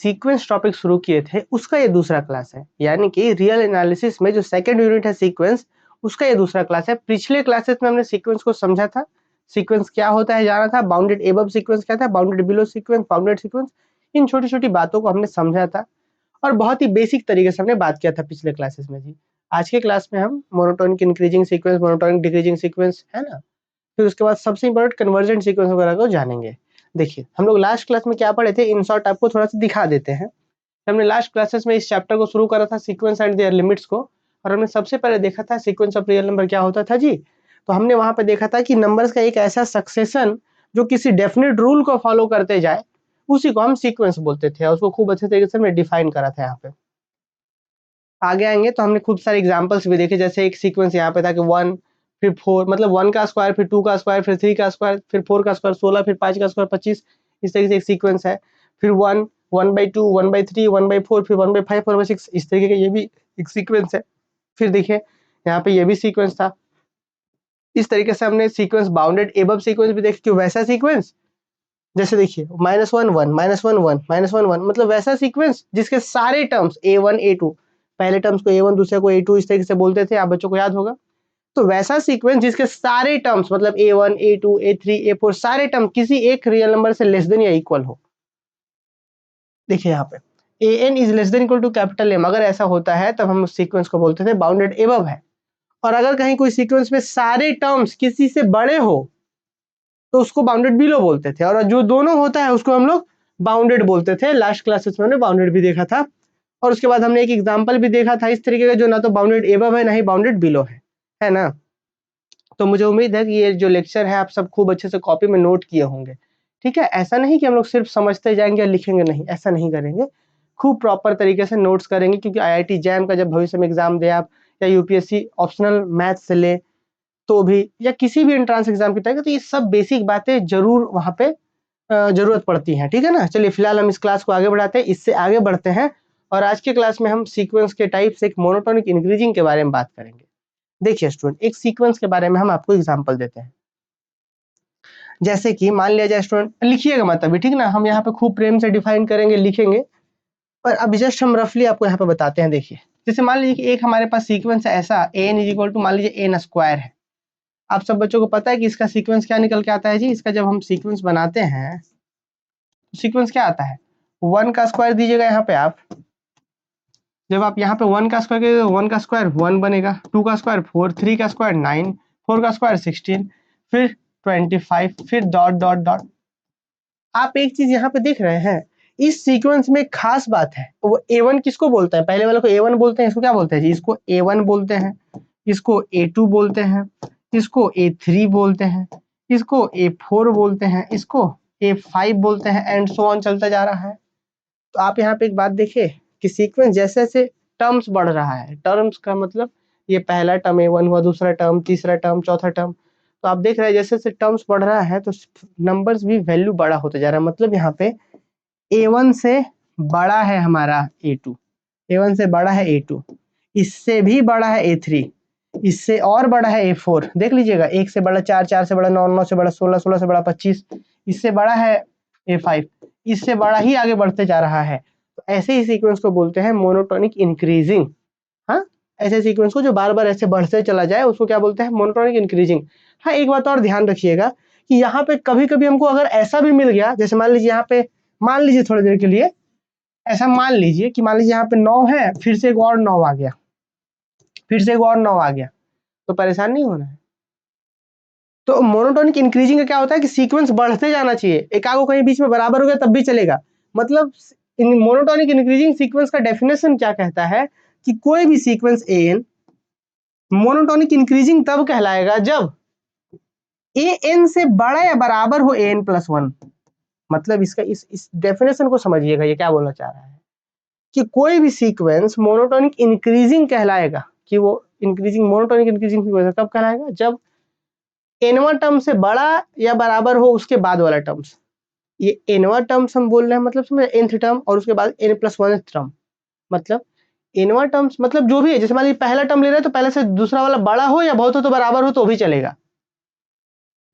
Sequence topic शुरू किए थे उसका ये दूसरा क्लास है, यानी कि रियल एनालिसिस में जो सेकंड यूनिट है सीक्वेंस, उसका ये दूसरा क्लास है। पिछले क्लासेस में हमने सीक्वेंस को समझा था, सीक्वेंस क्या होता है जाना था, बाउंडेड एबव सीक्वेंस क्या था, bounded below sequence, bounded sequence, इन छोटी छोटी बातों को हमने समझा था और बहुत ही बेसिक तरीके से हमने बात किया था पिछले क्लासेस में जी। आज के क्लास में हम monotonic increasing sequence, monotonic decreasing sequence, है ना, फिर उसके बाद सबसे इंपॉर्टेंट कन्वर्जेंट सीक्वेंस वगैरह को जानेंगे। देखिए हम लोग लास्ट क्लास में क्या पढ़े थे, इन शॉर्ट आपको थोड़ा सा दिखा देते हैं। हमने लास्ट क्लासेस में इस चैप्टर को शुरू करा था सीक्वेंस एंड देयर लिमिट्स को, और हमने सबसे पहले देखा था सीक्वेंस ऑफ रियल नंबर क्या होता था जी। तो हमने वहां पे देखा था कि नंबर्स का एक ऐसा सक्सेशन जो किसी डेफिनेट रूल को फॉलो करते जाए, उसी को हम सीक्वेंस बोलते थे, और उसको खूब अच्छे तरीके से हमने डिफाइन करा था। यहाँ पे आगे आएंगे तो हमने खूब सारे एग्जांपल्स भी देखे, जैसे एक सीक्वेंस यहाँ पे था कि 1 फिर 4, मतलब 1 का स्क्वायर, फिर 2 का स्क्वायर, फिर 3 का स्क्वायर, फिर 4 का स्क्वायर 16, फिर 5 का स्क्वायर 25, इस तरीके से एक सीक्वेंस है। फिर 1, 1/2, 1/3, 1/4, फिर 1/5, 1/6, इस तरीके का ये भी एक सीक्वेंस है। फिर देखिए यहाँ पे ये भी सीक्वेंस था। इस तरीके से हमने सीक्वेंस बाउंडेड एबव सीक्वेंस भी देखे कि वैसा सीक्वेंस, जैसे देखिए -1 1 -1 1 -1 1, मतलब वैसा सीक्वेंस जिसके सारे टर्म्स A1 A2, पहले टर्म्स को A1 दूसरे को A2 इस तरीके से बोलते थे, आप बच्चों को याद होगा। तो वैसा सीक्वेंस जिसके सारे टर्म्स मतलब A1 A2 A3 A4 सारे टर्म किसी एक रियल नंबर से लेस देन या इक्वल हो। देखिए यहाँ पे an is less than equal to capital M, अगर ऐसा होता है तब हम उस सीक्वेंस को बोलते थे बाउंडेड एबव है। और अगर कहीं कोई सीक्वेंस में सारे टर्म्स किसी से बड़े हो तो उसको बाउंडेड बिलो बोलते थे, और जो दोनों होता है उसको हम लोग बाउंडेड बोलते थे। लास्ट क्लासेस में हमने बाउंडेड भी देखा था, और उसके बाद हमने एक एग्जांपल भी देखा था इस तरीके का, जो ना तो बाउंडेड एबव है ना ही बाउंडेड बिलो है ना। तो मुझे उम्मीद है कि ये जो लेक्चर है आप सब खूब अच्छे से कॉपी में नोट किए होंगे। ठीक है, ऐसा नहीं कि हम लोग सिर्फ समझते जाएंगे या लिखेंगे, नहीं, ऐसा नहीं करेंगे, खूब प्रॉपर तरीके से नोट्स करेंगे, क्योंकि IIT जैम का जब भविष्य में एग्जाम दे आप, या यूपीएससी ऑप्शनल मैथ से ले तो भी, या किसी भी एंट्रांस एग्जाम की तैयारी, तो ये सब बेसिक बातें जरूर वहाँ पे जरूरत पड़ती है। ठीक है ना, चलिए फिलहाल हम इस क्लास को आगे बढ़ाते हैं, इससे आगे बढ़ते हैं, और आज के क्लास में हम सीक्वेंस के टाइप्स, एक मोनोटोनिक इंक्रीजिंग के बारे में बात करेंगे। देखिए स्टूडेंट, एक सीक्वेंस के बारे में हम आपको एग्जांपल देते हैं। जैसे कि मान लिया जाए स्टूडेंट, लिखिएगा मत अभी, ठीक ना, हम यहाँ पे खूब प्रेम से डिफाइन करेंगे, लिखेंगे, पर अभी जस्ट हम रफली आपको यहाँ पे बताते हैं। देखिए जैसे मान लीजिए कि एक हमारे पास सीक्वेंस है ऐसा, an इज इक्वल टू मान लीजिए n स्क्वायर है। आप सब बच्चों को पता है कि इसका सीक्वेंस क्या निकल के आता है जी। इसका जब हम सीक्वेंस बनाते हैं तो सीक्वेंस क्या आता है, 1 का स्क्वायर दीजिएगा यहाँ पे आप, जब आप यहाँ पे 1 का स्क्वायर करिए तो 1 का स्क्वायर 1 बनेगा, 2 का स्क्वायर 4, 3 का स्क्वायर 9, 4 का स्क्वायर 16, फिर 25, फिर डॉट डॉट डॉट। आप एक चीज यहाँ पे देख रहे हैं, इस सीक्वेंस में खास बात है, वो A1 किसको बोलते हैं, पहले वाले को A1 बोलते हैं, इसको क्या बोलते हैं जी, इसको A1 बोलते हैं, इसको A2 बोलते हैं, इसको A3 बोलते हैं, इसको A4 बोलते हैं, इसको A5 बोलते हैं, एंड सो ऑन चलता जा रहा है। तो आप यहाँ पे एक बात देखिए कि सीक्वेंस जैसे जैसे टर्म्स बढ़ रहा है, टर्म्स का मतलब ये पहला टर्म A1 हुआ, दूसरा टर्म, तीसरा टर्म, चौथा टर्म, तो आप देख रहे हैं जैसे जैसे टर्म्स बढ़ रहा है तो नंबर्स भी वैल्यू बड़ा होते जा रहा है। मतलब यहाँ पे A1 से बड़ा है हमारा A2, A1 से बड़ा है A2, इससे भी बड़ा है A3, इससे और बड़ा है A4, देख लीजिएगा, 1 से बड़ा 4, 4 से बड़ा 9, 9 से बड़ा 16, 16 से बड़ा 25, इससे बड़ा है A5, इससे बड़ा ही आगे बढ़ते जा रहा है। तो ऐसे ही सीक्वेंस को बोलते हैं मोनोटोनिक इंक्रीजिंग। हाँ, ऐसे सीक्वेंस को जो बार बार ऐसे बढ़ते चला जाए उसको क्या बोलते हैं, मोनोटोनिक इंक्रीजिंग। हाँ, एक बात और ध्यान रखिएगा कि यहाँ पे कभी कभी हमको अगर ऐसा भी मिल गया, जैसे मान लीजिए यहाँ पे, मान लीजिए थोड़ी देर के लिए ऐसा मान लीजिए कि मान लीजिए यहाँ पे 9 है, फिर से एक और 9 आ गया, फिर से एक और 9 आ गया, तो परेशान नहीं होना है। तो मोनोटोनिक इंक्रीजिंग का क्या होता है कि सीक्वेंस बढ़ते जाना चाहिए, एक आगो कहीं बीच में बराबर हो गया तब भी चलेगा। मतलब मोनोटोनिक इंक्रीजिंग सीक्वेंस का डेफिनेशन क्या कहता है कि कोई भी सीक्वेंस an मोनोटोनिक इंक्रीजिंग तब कहलाएगा जब an से बड़ा या बराबर हो an+1। मतलब इसका इस डेफिनेशन को समझिएगा, ये क्या बोलना चाह रहा है कि कोई भी सीक्वेंस मोनोटोनिक इंक्रीजिंग कहलाएगा, कि वो इंक्रीजिंग मोनोटोनिक इंक्रीजिंग सीक्वेंस कब कहलाएगा, जब nवा टर्म से बड़ा या बराबर हो उसके बाद वाला टर्म्स। ये nवा टर्म्स हम बोल रहे हैं, मतलब समझे, nth टर्म और उसके बाद n+1 टर्म, मतलब nवा टर्म्स मतलब जो भी है, जैसे मान लीजिए पहला टर्म ले रहे हैं तो पहले से दूसरा वाला बड़ा हो या बहुत हो तो बराबर हो तो भी चलेगा,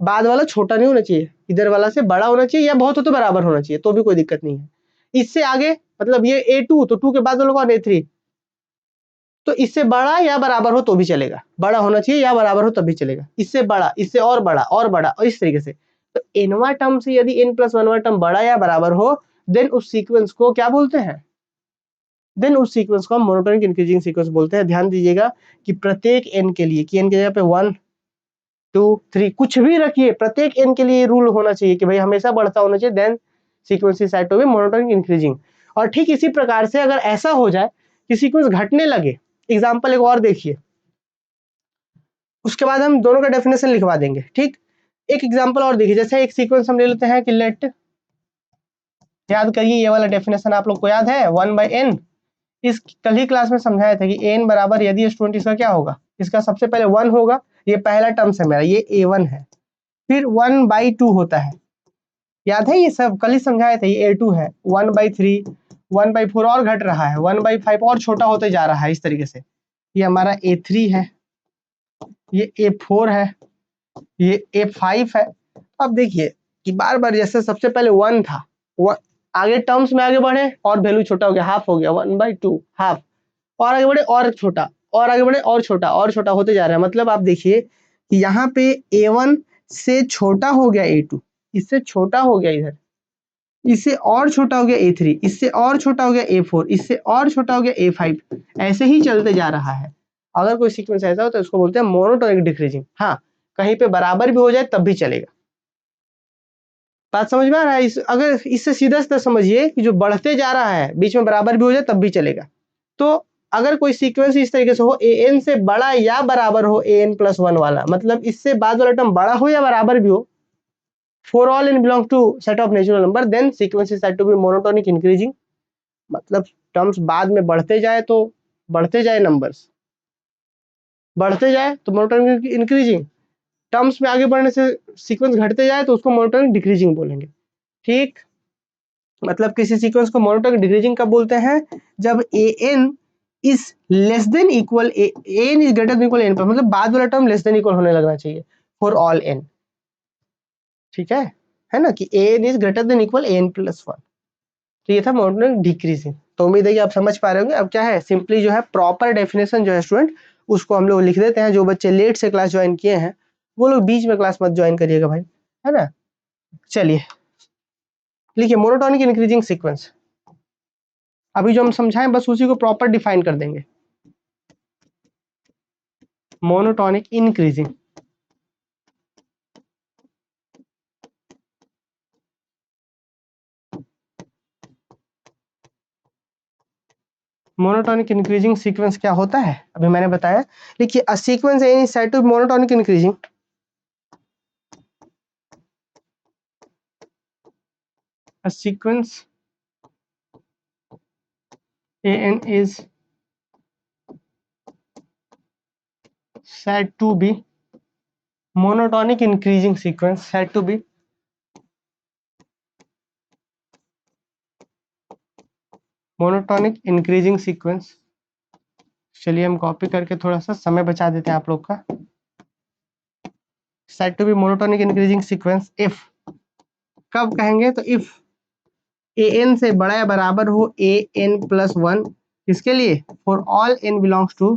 बाद वाला छोटा नहीं होना चाहिए, इधर वाला से बड़ा होना चाहिए या बहुत हो तो बराबर होना चाहिए, तो भी कोई दिक्कत नहीं है। इससे आगे मतलब ये A2 तो 2 के बाद वाला कौन A3, तो इससे बड़ा या बराबर हो तो भी चलेगा, बड़ा होना चाहिए या बराबर हो तब भी चलेगा, इससे बड़ा, इससे और बड़ा और बड़ा और इस तरीके से। तो nवां टर्म से यदि n+1वां टर्म बड़ा या बराबर हो देन उस सीक्वेंस को क्या बोलते हैं, देन उस सीक्वेंस को हम मोनोटोनिक इंक्रीजिंग सीक्वेंस बोलते हैं। ध्यान दीजिएगा कि प्रत्येक n के लिए, कि n की जगह पे 1 2 3 कुछ भी रखिए, प्रत्येक n के लिए रूल होना चाहिए कि भाई हमेशा बढ़ता होना चाहिए, then sequence is said to be monotonic increasing. और ठीक इसी प्रकार से अगर ऐसा हो जाए कि सीक्वेंस घटने लगे, एग्जांपल एक और देखिए, उसके बाद हम दोनों का डेफिनेशन लिखवा देंगे। ठीक, एक एग्जांपल और देखिए, जैसे एक सीक्वेंस हम ले लेते हैं कि लेट, याद करिए ये वाला डेफिनेशन आप लोग को याद है, 1/n। इस कल ही क्लास में समझाया था कि n बराबर, यदि स्टूडेंट इसका क्या होगा, इसका सबसे पहले 1 होगा, ये पहला टर्म है मेरा, ये a1 है, फिर 1/2 होता है, याद है ये सब कल ही समझाया था, ये a2 है, 1/3 1/4 और घट रहा है, 1/5 और छोटा होते जा रहा है इस तरीके से। ये हमारा a3 है, ये a4 है, ये a5 है। अब देखिए कि बार बार जैसे सबसे पहले 1 था, आगे टर्म्स में आगे बढ़े और वैल्यू छोटा हो गया, हाफ हो गया, 1/2 हाफ, और आगे बढ़े और छोटा, और आगे बढ़े और छोटा होते जा रहा है। मतलब आप देखिए कि यहाँ पे a1 से छोटा हो गया a2, इससे छोटा हो गया इधर, इससे और छोटा हो गया a3, इससे और छोटा हो गया a4, इससे और छोटा हो गया a5, ऐसे ही चलते जा रहा है। अगर कोई सीक्वेंस ऐसा हो तो उसको बोलते हैं मोनोटोनिक डिक्रीजिंग। हाँ, कहीं पे बराबर भी हो जाए तब भी चलेगा। बात समझ में आ रहा है? अगर इससे सीधा सीधा समझिए कि जो बढ़ते जा रहा है बीच में बराबर भी हो जाए तब भी चलेगा। तो अगर कोई सीक्वेंस इस तरीके से हो, an से बड़ा या बराबर हो an+1 वाला, मतलब इससे बाद वाला टर्म बड़ा हो या बराबर भी हो, for all n belong to set of natural number then sequence is said to be monotonic increasing। मतलब टर्म्स बाद में बढ़ते जाए तो बढ़ते जाए, नंबर्स बढ़ते जाए तो मोनोटोनिक इंक्रीजिंग, टर्म्स में आगे बढ़ने से सीक्वेंस घटते जाए तो उसको मोनोटोनिक डिक्रीजिंग बोलेंगे। ठीक, मतलब किसी सीक्वेंस को मोनोटोनिक डिक्रीजिंग कब बोलते हैं, जब an is less than equal, an is greater than equal n पर, मतलब बाद वाला टर्म लेस देन इक्वल होने लगना चाहिए फॉर ऑल n। ठीक है ना, कि an is greater than equal n+1। तो ये था मोनोटोनिक डिक्रीजिंग। तो उम्मीद है कि आप समझ पा रहे होंगे। अब क्या है, सिंपली जो है प्रॉपर डेफिनेशन जो है स्टूडेंट उसको हम लोग लिख देते हैं। जो बच्चे लेट से क्लास ज्वाइन किए हैं वो लोग बीच में क्लास मत ज्वाइन करिएगा भाई, है ना। चलिए लिखिए मोनोटोनिक इंक्रीजिंग सीक्वेंस। अभी जो हम समझाएं बस उसी को प्रॉपर डिफाइन कर देंगे। Monotonic increasing, monotonic increasing sequence क्या होता है अभी मैंने बताया। देखिए a sequence any said to monotonic increasing, a sequence an is said to be monotonic increasing sequence, said to be monotonic increasing sequence। चलिए हम कॉपी करके थोड़ा सा समय बचा देते हैं आप लोग का। said to be monotonic increasing sequence if, कब कहेंगे तो if an से बड़ा या बराबर हो an+1, किसके लिए, for all n belongs to,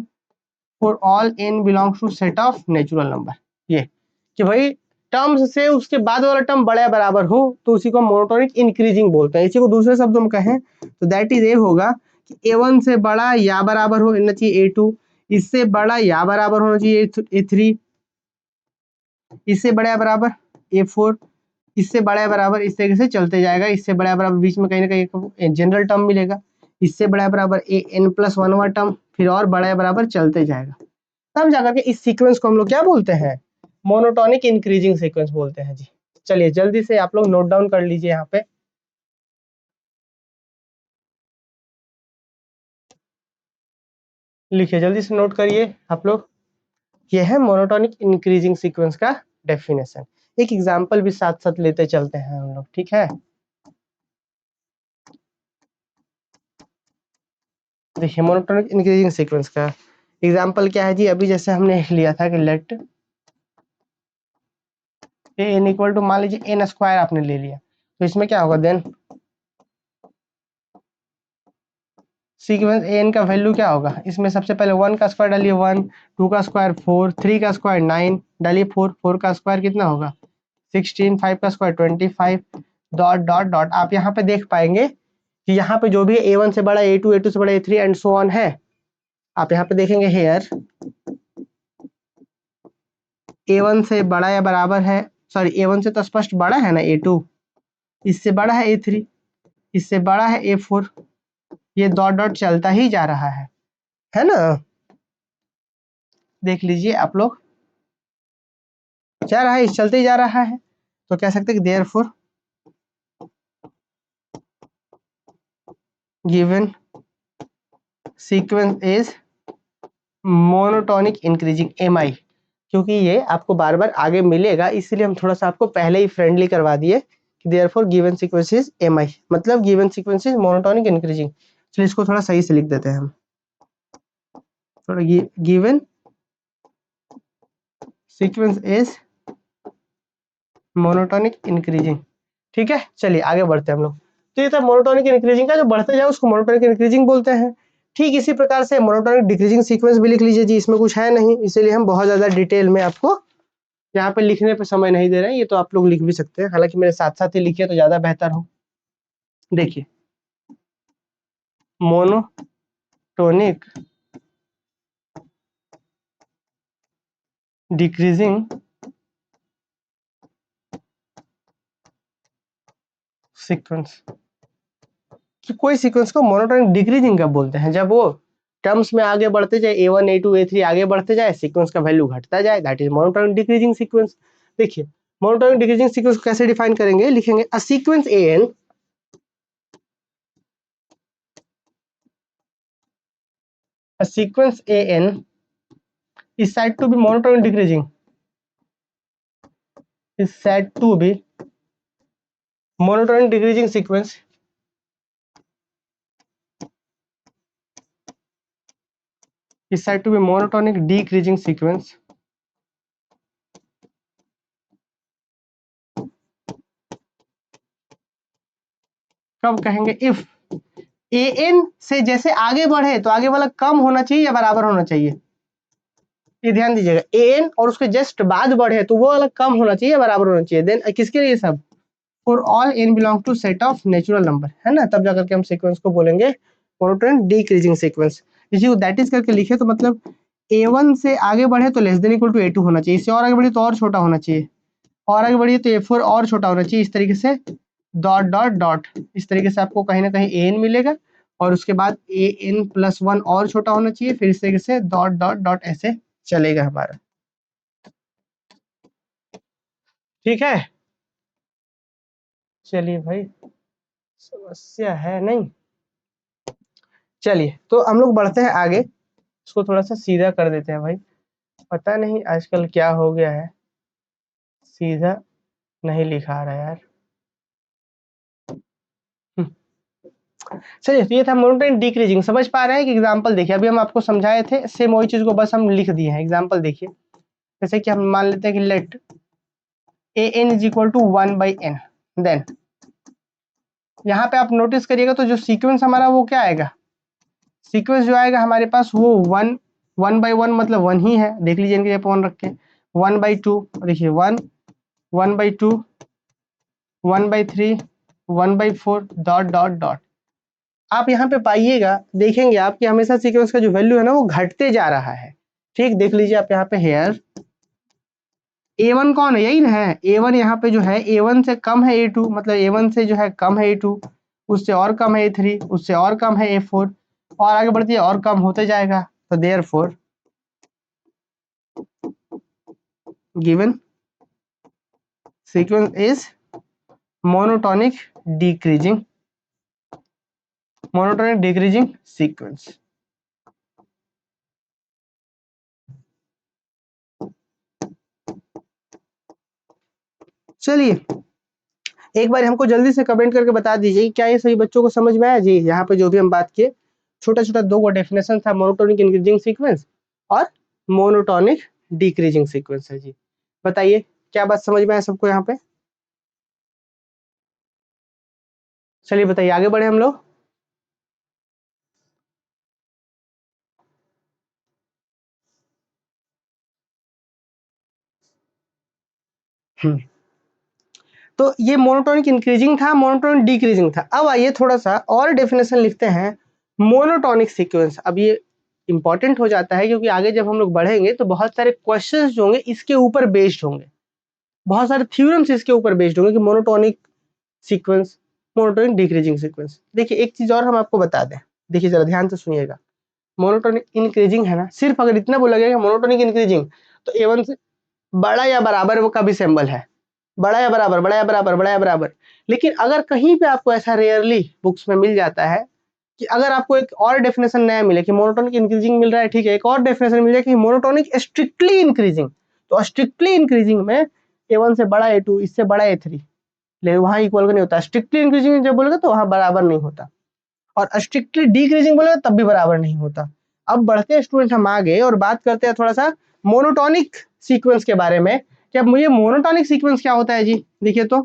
for all n belongs to set of natural number. ये कि भाई टर्म्स से उसके बाद वाला टर्म बड़ा या बराबर हो तो उसी को मोनोटोनिक इंक्रीजिंग बोलते हैं। इसी को दूसरे शब्दों में कहें तो दैट इज ये होगा कि a1 से बड़ा या बराबर होना चाहिए a2, इससे बड़ा या बराबर होना चाहिए a3, इससे बड़ा या बराबर a4, इससे बड़ा या बराबर, इस तरीके से चलते जाएगा। इससे बड़ा या बराबर बीच में कहीं ना कहीं जनरल टर्म मिलेगा, इससे बड़ा या बराबर an+1वां टर्म, फिर और बड़ा या बराबर चलते जाएगा। तब जाकर के इस सीक्वेंस को हम लोग क्या बोलते हैं, मोनोटोनिक इंक्रीजिंग सीक्वेंस बोलते हैं जी। चलिए जल्दी से आप लोग नोट डाउन कर लीजिए यहाँ पे। लिखिए जल्दी से नोट करिए आप लोग। ये है मोनोटोनिक इंक्रीजिंग सीक्वेंस का डेफिनेशन। एक एग्जांपल भी साथ साथ लेते चलते हैं हम लोग, ठीक है। देखिए मोनोटोनिक इंक्रीजिंग सीक्वेंस का एग्जांपल क्या है जी, अभी जैसे हमने लिया था कि let A n equal to, मान लीजिए n स्क्वायर आपने ले लिया, तो इसमें क्या होगा देन सीक्वेंस ए एन का वैल्यू क्या होगा, इसमें सबसे पहले 1 का स्क्वायर डालिए 1, 2 का स्क्वायर 4, 3 का स्क्वायर 9 डालिए 4, 4 का स्क्वायर कितना होगा 16, 5 का स्क्वायर 25 डॉट डॉट डॉट। आप यहाँ पे देख पाएंगे कि यहाँ पे जो भी A1 से बड़ा A2, A2 से बड़ा A3 एंड सो ऑन है। आप यहाँ पे देखेंगे हेयर A1 से बड़ा या बराबर है, सॉरी A1 से तो स्पष्ट बड़ा है ना A2, इससे बड़ा है A3, इससे बड़ा है A4, ये डॉट डॉट चलता ही जा रहा है ना। देख लीजिए आप लोग, जा रहा है, इस चलते ही जा रहा है। तो कह सकते हैं कि therefore given sequence is monotonic increasing MI, क्योंकि ये आपको बार बार आगे मिलेगा, इसलिए हम थोड़ा सा आपको पहले ही फ्रेंडली करवा दिए कि therefore given sequence is MI, मतलब given sequence is monotonic increasing. चलिए इसको थोड़ा सही से लिख देते हैं हम, थोड़ा given sequence is monotonic increasing. ठीक है, चलिए आगे बढ़ते हैं हम लोग। तो ये था मोनोटोनिक इंक्रीजिंग का, जो बढ़ते जाए उसको मोनोटोनिक इंक्रीजिंग बोलते हैं। ठीक इसी प्रकार से मोनोटोनिक डिक्रीजिंग सीक्वेंस भी लिख लीजिए जी, इसमें कुछ है नहीं, इसीलिए हम बहुत ज्यादा डिटेल में आपको यहाँ पे लिखने पे समय नहीं दे रहे हैं, ये तो आप लोग लिख भी सकते हैं, हालांकि मेरे साथ साथ ही लिखिए तो ज्यादा बेहतर हो। देखिए मोनोटोनिक डिक्रीजिंग सीक्वेंस, कि कोई सीक्वेंस को मोनोटोनिक डिक्रीजिंग कब बोलते हैं, जब वो टर्म्स में आगे बढ़ते जाए A1 A2 A3 आगे बढ़ते जाए, सीक्वेंस का वैल्यू घटता जाए, that is monotonic decreasing sequence. देखिए मोनोटोनिक डिक्रीजिंग सीक्वेंस को कैसे डिफाइन करेंगे, लिखेंगे अ sequence AN a sequence AN is said to be monotonic decreasing, is said to be monotonic decreasing sequence is said to be monotonic decreasing sequence कब कहेंगे, if AN से जैसे आगे बढ़े तो आगे वाला कम होना चाहिए या बराबर होना चाहिए, ये ध्यान दीजिएगा, AN और उसके जस्ट बाद बढ़े तो वो वाला कम होना चाहिए या बराबर होना चाहिए। देन किसके लिए सब, for all n belong to set of natural number, है ना, तब जाकर के हम सीक्वेंस को बोलेंगे मोनोटोनिक डिक्रीजिंग सीक्वेंस। इसी को दैट इज करके लिखे तो मतलब A1 से आगे बढ़े तो less than equal to A2 होना चाहिए, इससे और आगे बढ़े तो और छोटा होना चाहिए, और आगे बढ़िए तो A4 और छोटा होना चाहिए, इस तरीके से डॉट डॉट डॉट, इस तरीके से आपको कहीं ना कहीं AN मिलेगा, और उसके बाद AN+1 और छोटा होना चाहिए, फिर इस तरीके से डॉट डॉट डॉट ऐसे चलेगा हमारा। ठीक है, चलिए भाई, समस्या है नहीं। चलिए तो हम लोग बढ़ते हैं आगे, इसको थोड़ा सा सीधा कर देते हैं भाई, पता नहीं आजकल क्या हो गया है, सीधा नहीं लिखा रहा यार। चलिए तो ये था मोनोटोनिक डिक्रीजिंग, समझ पा रहे हैं कि एग्जांपल देखिए, अभी हम आपको समझाए थे सेम वही चीज को बस हम लिख दिए हैं। एग्जांपल देखिए, जैसे कि हम मान लेते हैं कि let AN is equal to 1/n, then यहाँ पे आप नोटिस करिएगा तो जो सीक्वेंस हमारा वो क्या आएगा, सीक्वेंस जो आएगा हमारे पास वो 1/1 मतलब 1 ही है, देख लीजिए इनके जगह 1 रख के, 1/2 देखिए 1, 1/2, 1/3, 1/4 डॉट डॉट डॉट। आप यहाँ पे पाइएगा, देखेंगे आप कि हमेशा सीक्वेंस का जो वैल्यू है ना वो घटते जा रहा है। ठीक, देख लीजिए आप यहाँ पे हेयर A1 कौन है, यही ना है A1, यहाँ पे जो है A1 से कम है A2, मतलब A1 से जो है कम है A2, उससे और कम है A3, उससे और कम है A4, और आगे बढ़ती है और कम होते जाएगा। तो therefore given sequence is monotonic decreasing, monotonic decreasing sequence. चलिए एक बार हमको जल्दी से कमेंट करके बता दीजिए क्या ये सभी बच्चों को समझ में आया जी। यहाँ पे जो भी हम बात किए छोटा छोटा दो डेफिनेशन था, मोनोटोनिक इंक्रीजिंग सीक्वेंस और मोनोटोनिक डिक्रीजिंग सीक्वेंस है जी। बताइए क्या बात समझ में आया सबको यहाँ पे। चलिए बताइए आगे बढ़े हम लोग। तो ये मोनोटोनिक इंक्रीजिंग था, मोनोटोनिक डिक्रीजिंग था। अब आइए थोड़ा सा और डेफिनेशन लिखते हैं मोनोटोनिक सीक्वेंस। अब ये इंपॉर्टेंट हो जाता है क्योंकि आगे जब हम लोग बढ़ेंगे तो बहुत सारे क्वेश्चंस जो होंगे इसके ऊपर बेस्ड होंगे, बहुत सारे थ्योरम्स इसके ऊपर बेस्ड होंगे कि monotonic sequence, monotonic decreasing sequence. देखिए एक चीज और हम आपको बता दें, देखिए जरा ध्यान से सुनिएगा। मोनोटोनिक इंक्रीजिंग है ना, सिर्फ अगर इतना बोला गया मोनोटोनिक इंक्रीजिंग तो A1 से बड़ा या बराबर वो का भी सिंबल है, बड़ा या बराबर, बड़ा या बराबर, बड़ा या बराबर। लेकिन अगर कहीं पे आपको ऐसा रेयरली बुक्स में मिल जाता है कि अगर आपको एक और डेफिनेशन नया मिले कि मोनोटोनिक इंक्रीजिंग मिल रहा है, ठीक है, एक और डेफिनेशन मिल जाए कि मोनोटोनिक स्ट्रिक्टली इंक्रीजिंग, तो स्ट्रिक्टली इंक्रीजिंग में A1 से बड़ा A2 इससे बड़ा A3, लेकिन वहां इक्वल नहीं होता। स्ट्रिक्टली इंक्रीजिंग जब बोलेगा तो वहां बराबर नहीं होता, और स्ट्रिक्टली डिक्रीजिंग बोलेगा तब भी बराबर नहीं होता। अब बढ़ते हैं स्टूडेंट हम आगे और बात करते हैं थोड़ा सा मोनोटोनिक सीक्वेंस के बारे में कि अब मुझे मोनोटोनिक सीक्वेंस क्या होता है जी। देखिए तो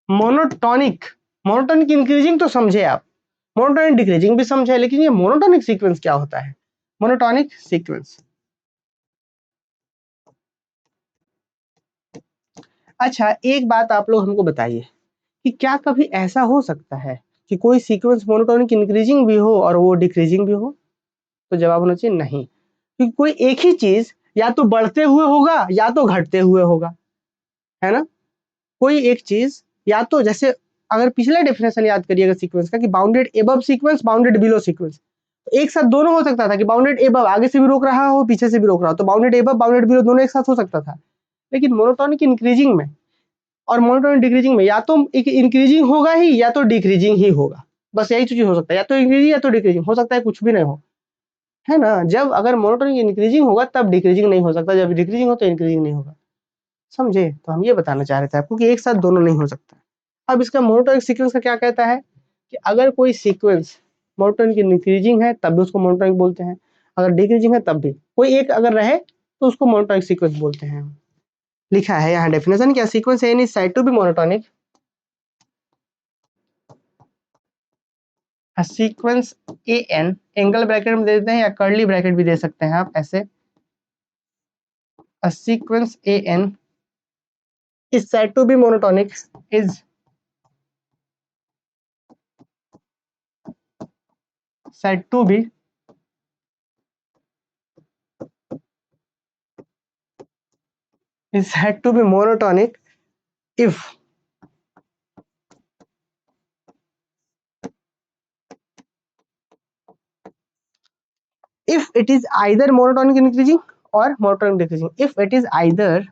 मोनोटोनिक, मोनोटोनिक इंक्रीजिंग तो समझे आप, मोनोटोनिक डिक्रीजिंग भी समझे, लेकिन ये मोनोटोनिक सीक्वेंस क्या होता है। मोनोटोनिक सीक्वेंस, अच्छा एक बात आप लोग हमको बताइए कि क्या कभी ऐसा हो सकता है कि कोई सीक्वेंस मोनोटोनिक इंक्रीजिंग भी हो और वो डिक्रीजिंग भी हो। तो जवाब होना चाहिए नहीं, क्योंकि कोई एक ही चीज या तो बढ़ते हुए होगा या तो घटते हुए होगा, है ना। कोई एक चीज या तो, जैसे अगर पिछला डेफिनेशन याद करिएगा सीक्वेंस का कि bounded above sequence, bounded below sequence, तो एक साथ दोनों हो सकता था कि बाउंडेड एबव आगे से भी रोक रहा हो पीछे से भी रोक रहा हो, तो बाउंडेड एबव बाउंडेड बिलो दोनों एक साथ हो सकता था। लेकिन मोनोटोनिक इंक्रीजिंग में और मोनोटोनिक डिक्रीजिंग में या तो एक इंक्रीजिंग होगा ही या तो डिक्रीजिंग ही होगा, बस यही चीज हो सकता है, या तो इंक्रीजिंग या तो डिक्रीजिंग, हो सकता है कुछ भी नहीं हो, है ना। जब अगर मोनोटोनिक इंक्रीजिंग होगा तब डिक्रीजिंग नहीं हो सकता, जब डिक्रीजिंग हो तो इंक्रीजिंग नहीं होगा, समझे। तो हम ये बताना चाह रहे थे आपको कि एक साथ दोनों नहीं हो सकता। अब इसका मोनोटोनिक सीक्वेंस का क्या कहता है कि अगर कोई सीक्वेंस मोनोटोनिक इंक्रीजिंग है तब भी उसको मोनोटोनिक बोलते हैं, अगर डिक्रीजिंग है तब भी, कोई एक अगर रहे तो उसको मोनोटोनिक सीक्वेंस बोलते हैं। लिखा है यहाँ डेफिनेशन क्या, sequence N is said to be monotonic, sequence A N, angle bracket में दे देते हैं या कर्ली ब्रैकेट भी दे सकते हैं आप ऐसे, sequence A N is said to be monotonic, is said to be is said to be monotonic if it is either monotonic increasing or monotonic decreasing, if it is either